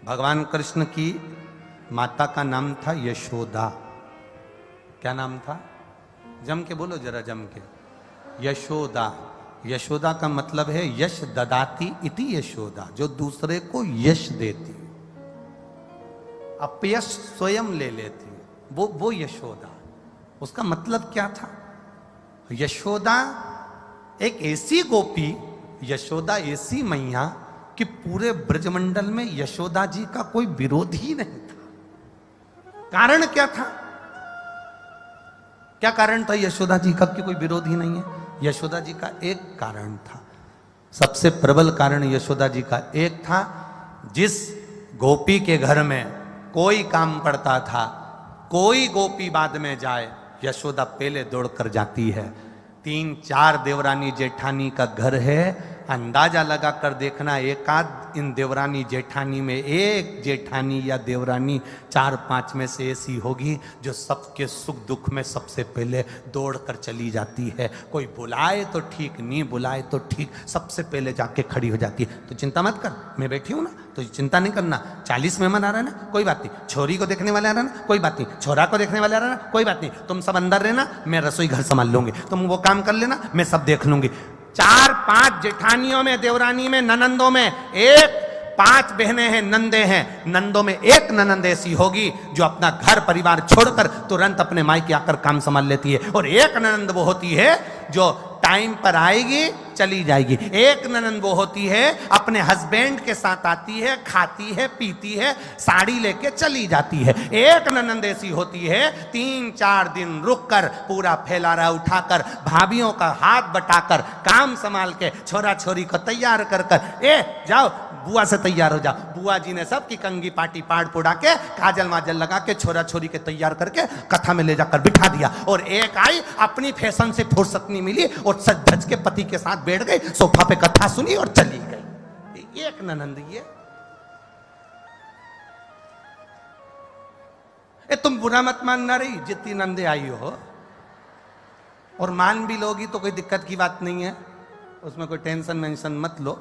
भगवान कृष्ण की माता का नाम था यशोदा। क्या नाम था? जम के बोलो जरा, जम के। यशोदा। यशोदा का मतलब है यश ददाती इति यशोदा, जो दूसरे को यश देती, अपयश स्वयं ले लेती, वो यशोदा। उसका मतलब क्या था? यशोदा एक ऐसी गोपी, यशोदा ऐसी मैया कि पूरे ब्रजमंडल में यशोदा जी का कोई विरोध ही नहीं था। कारण क्या था? क्या कारण था यशोदा जी का कि कोई विरोध ही नहीं है? यशोदा जी का एक कारण था, सबसे प्रबल कारण यशोदा जी का एक था। जिस गोपी के घर में कोई काम पड़ता था, कोई गोपी बाद में जाए, यशोदा पहले दौड़कर जाती है। 3-4 देवरानी जेठानी का घर है, अंदाजा लगा कर देखना, एकाध इन देवरानी जेठानी में एक जेठानी या देवरानी 4-5 में से ऐसी होगी जो सबके सुख दुख में सबसे पहले दौड़ कर चली जाती है। कोई बुलाए तो ठीक, नहीं बुलाए तो ठीक, सबसे पहले जाके खड़ी हो जाती है। तो चिंता मत कर, मैं बैठी हूं ना, तो चिंता नहीं करना। 40 मेहमान आ रहा है ना, कोई बात नहीं। छोरी को देखने वाले आ रहा ना, कोई बात नहीं। छोरा को देखने वाले आ रहा ना, कोई बात नहीं। तुम सब अंदर रहना, मैं रसोई घर संभाल लूंगी, तुम वो काम कर लेना, मैं सब देख लूंगी। 4-5 जेठानियों में, देवरानी में, ननंदों में एक 5 बहनें हैं, नंदे हैं। नंदों में एक ननंद ऐसी होगी जो अपना घर परिवार छोड़कर तुरंत अपने मायके आकर काम संभाल लेती है। और एक ननंद वो होती है जो टाइम पर आएगी, चली जाएगी। एक ननंद वो होती है अपने हस्बैंड के साथ आती है, खाती है, पीती है, साड़ी लेके चली जाती है। एक ननंद ऐसी होती है 3-4 दिन रुककर पूरा फैलारा उठाकर, भाभीियों का हाथ बटाकर, काम संभाल के, छोरा छोरी को तैयार कर कर, ए जाओ बुआ से तैयार हो जाओ। बुआ जी ने सबकी कंगी पाटी पाड़ पुड़ा के, काजल माजल लगा के, छोरा छोरी के तैयार करके कथा में ले जाकर बिठा दिया। और एक आई, अपनी फैशन से फुर्सत नहीं मिली और सज धज के पति के साथ बैठ गई, सोफा पे कथा सुनी और चली गई। एक ननंद ये तुम बुरा मत मानना रही जितनी नंदे आई हो, और मान भी लोगी तो कोई दिक्कत की बात नहीं है, उसमें कोई टेंशन मेंशन मत लो।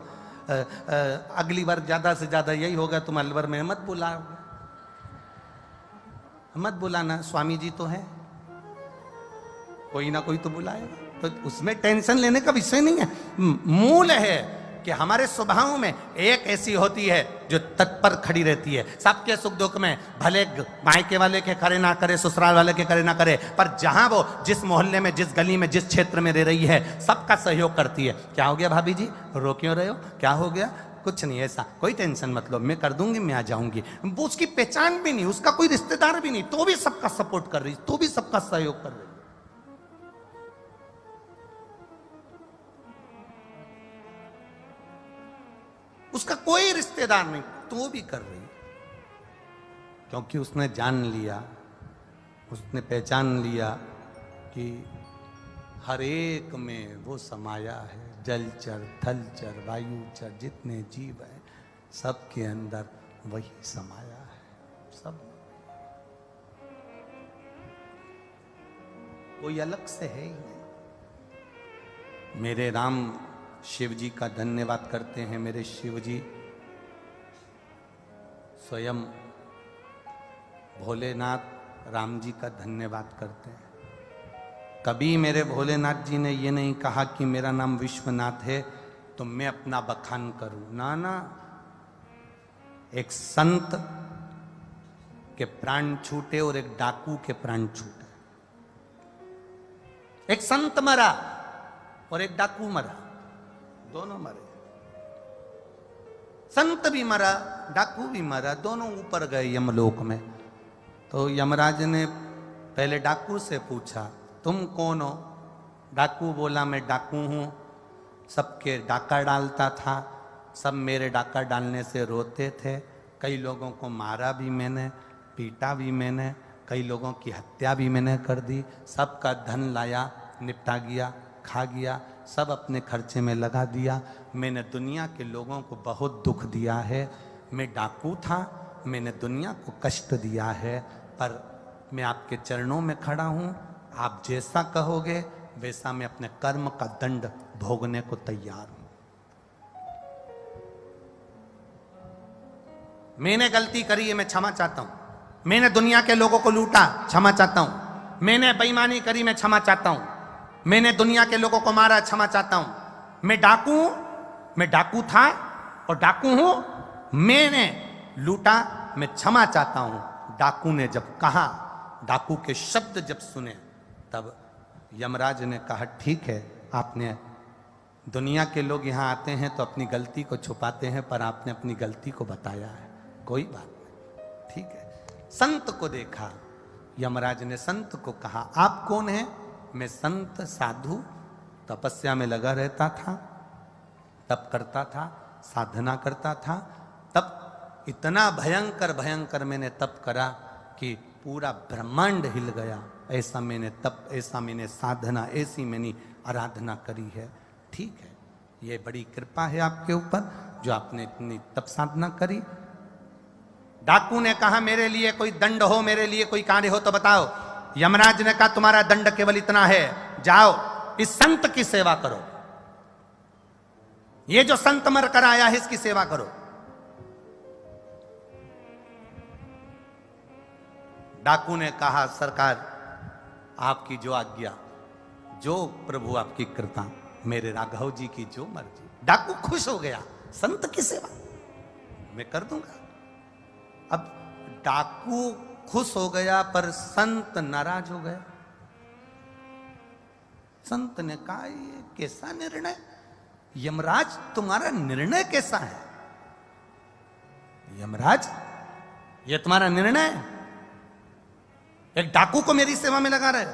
अगली बार ज्यादा से ज्यादा यही होगा, तुम अलवर में मत बुलाना, स्वामी जी तो है, कोई ना कोई तो बुलाएगा, तो उसमें टेंशन लेने का विषय नहीं है। मूल है कि हमारे स्वभाव में एक ऐसी होती है जो तत्पर खड़ी रहती है सबके सुख दुख में, भले मायके वाले के करे ना करे, ससुराल वाले के करे ना करे, पर जहां वो जिस मोहल्ले में, जिस गली में, जिस क्षेत्र में रह रही है, सबका सहयोग करती है। क्या हो गया भाभी जी, रो क्यों रहे हो, क्या हो गया, कुछ नहीं, ऐसा कोई टेंशन मत लो, मैं कर दूंगी, मैं आ जाऊंगी। वो उसकी पहचान भी नहीं, उसका कोई रिश्तेदार भी नहीं, तो भी सबका सपोर्ट कर रही, तो भी सबका सहयोग कर रही। उसका कोई रिश्तेदार नहीं, तो भी कर रही, क्योंकि उसने जान लिया, उसने पहचान लिया कि हर एक में वो समाया है, जलचर, थलचर, वायुचर, जितने जीव हैं सबके अंदर वही समाया है। सब कोई अलग से है ही नहीं। मेरे राम शिव जी का धन्यवाद करते हैं। मेरे शिव जी स्वयं भोलेनाथ राम जी का धन्यवाद करते हैं। कभी मेरे भोलेनाथ जी ने ये नहीं कहा कि मेरा नाम विश्वनाथ है तो मैं अपना बखान करूं, ना ना। एक संत के प्राण छूटे और एक डाकू के प्राण छूटे। एक संत मरा और एक डाकू मरा, दोनों मरे। संत भी मरा, डाकू भी मरा, दोनों ऊपर गए यमलोक में। तो यमराज ने पहले डाकू से पूछा, तुम कौन हो? डाकू बोला, मैं डाकू हूं, सबके डाका डालता था, सब मेरे डाका डालने से रोते थे, कई लोगों को मारा भी मैंने, पीटा भी मैंने, कई लोगों की हत्या भी मैंने कर दी, सबका धन लाया, निपटा गया, खा गया, सब अपने खर्चे में लगा दिया। मैंने दुनिया के लोगों को बहुत दुख दिया है। मैं डाकू था, मैंने दुनिया को कष्ट दिया है, पर मैं आपके चरणों में खड़ा हूँ, आप जैसा कहोगे वैसा मैं अपने कर्म का दंड भोगने को तैयार हूं। मैंने गलती करी है, मैं क्षमा चाहता हूं। मैंने दुनिया के लोगों को लूटा, क्षमा चाहता हूं। मैंने बेईमानी करी, मैं क्षमा चाहता हूं। मैंने दुनिया के लोगों को मारा, क्षमा चाहता हूं। मैं डाकू हूं, मैं डाकू था और डाकू हूं, मैंने लूटा, मैं क्षमा चाहता हूं। डाकू ने जब कहा, डाकू के शब्द जब सुने, तब यमराज ने कहा, ठीक है, आपने, दुनिया के लोग यहाँ आते हैं तो अपनी गलती को छुपाते हैं, पर आपने अपनी गलती को बताया है, कोई बात नहीं, ठीक है। संत को देखा, यमराज ने संत को कहा, आप कौन हैं? मैं संत साधु, तपस्या में लगा रहता था, तप करता था, साधना करता था, तब इतना भयंकर भयंकर मैंने तप करा कि पूरा ब्रह्मांड हिल गया। ऐसा मैंने तप, ऐसा मैंने साधना, ऐसी मैंने आराधना करी है। ठीक है, ये बड़ी कृपा है आपके ऊपर जो आपने इतनी तप साधना करी। डाकू ने कहा, मेरे लिए कोई दंड हो, मेरे लिए कोई कार्य हो तो बताओ। यमराज ने कहा, तुम्हारा दंड केवल इतना है, जाओ इस संत की सेवा करो, ये जो संत मर कर आया है इसकी सेवा करो। डाकू ने कहा, सरकार आपकी जो आज्ञा, जो प्रभु आपकी कृपा, मेरे राघव जी की जो मर्जी। डाकू खुश हो गया, संत की सेवा मैं कर दूंगा। अब डाकू खुश हो गया, पर संत नाराज हो गया। संत ने कहा, ये कैसा निर्णय, यमराज तुम्हारा निर्णय कैसा है? यमराज ये तुम्हारा निर्णय है? एक डाकू को मेरी सेवा में लगा रहे हो?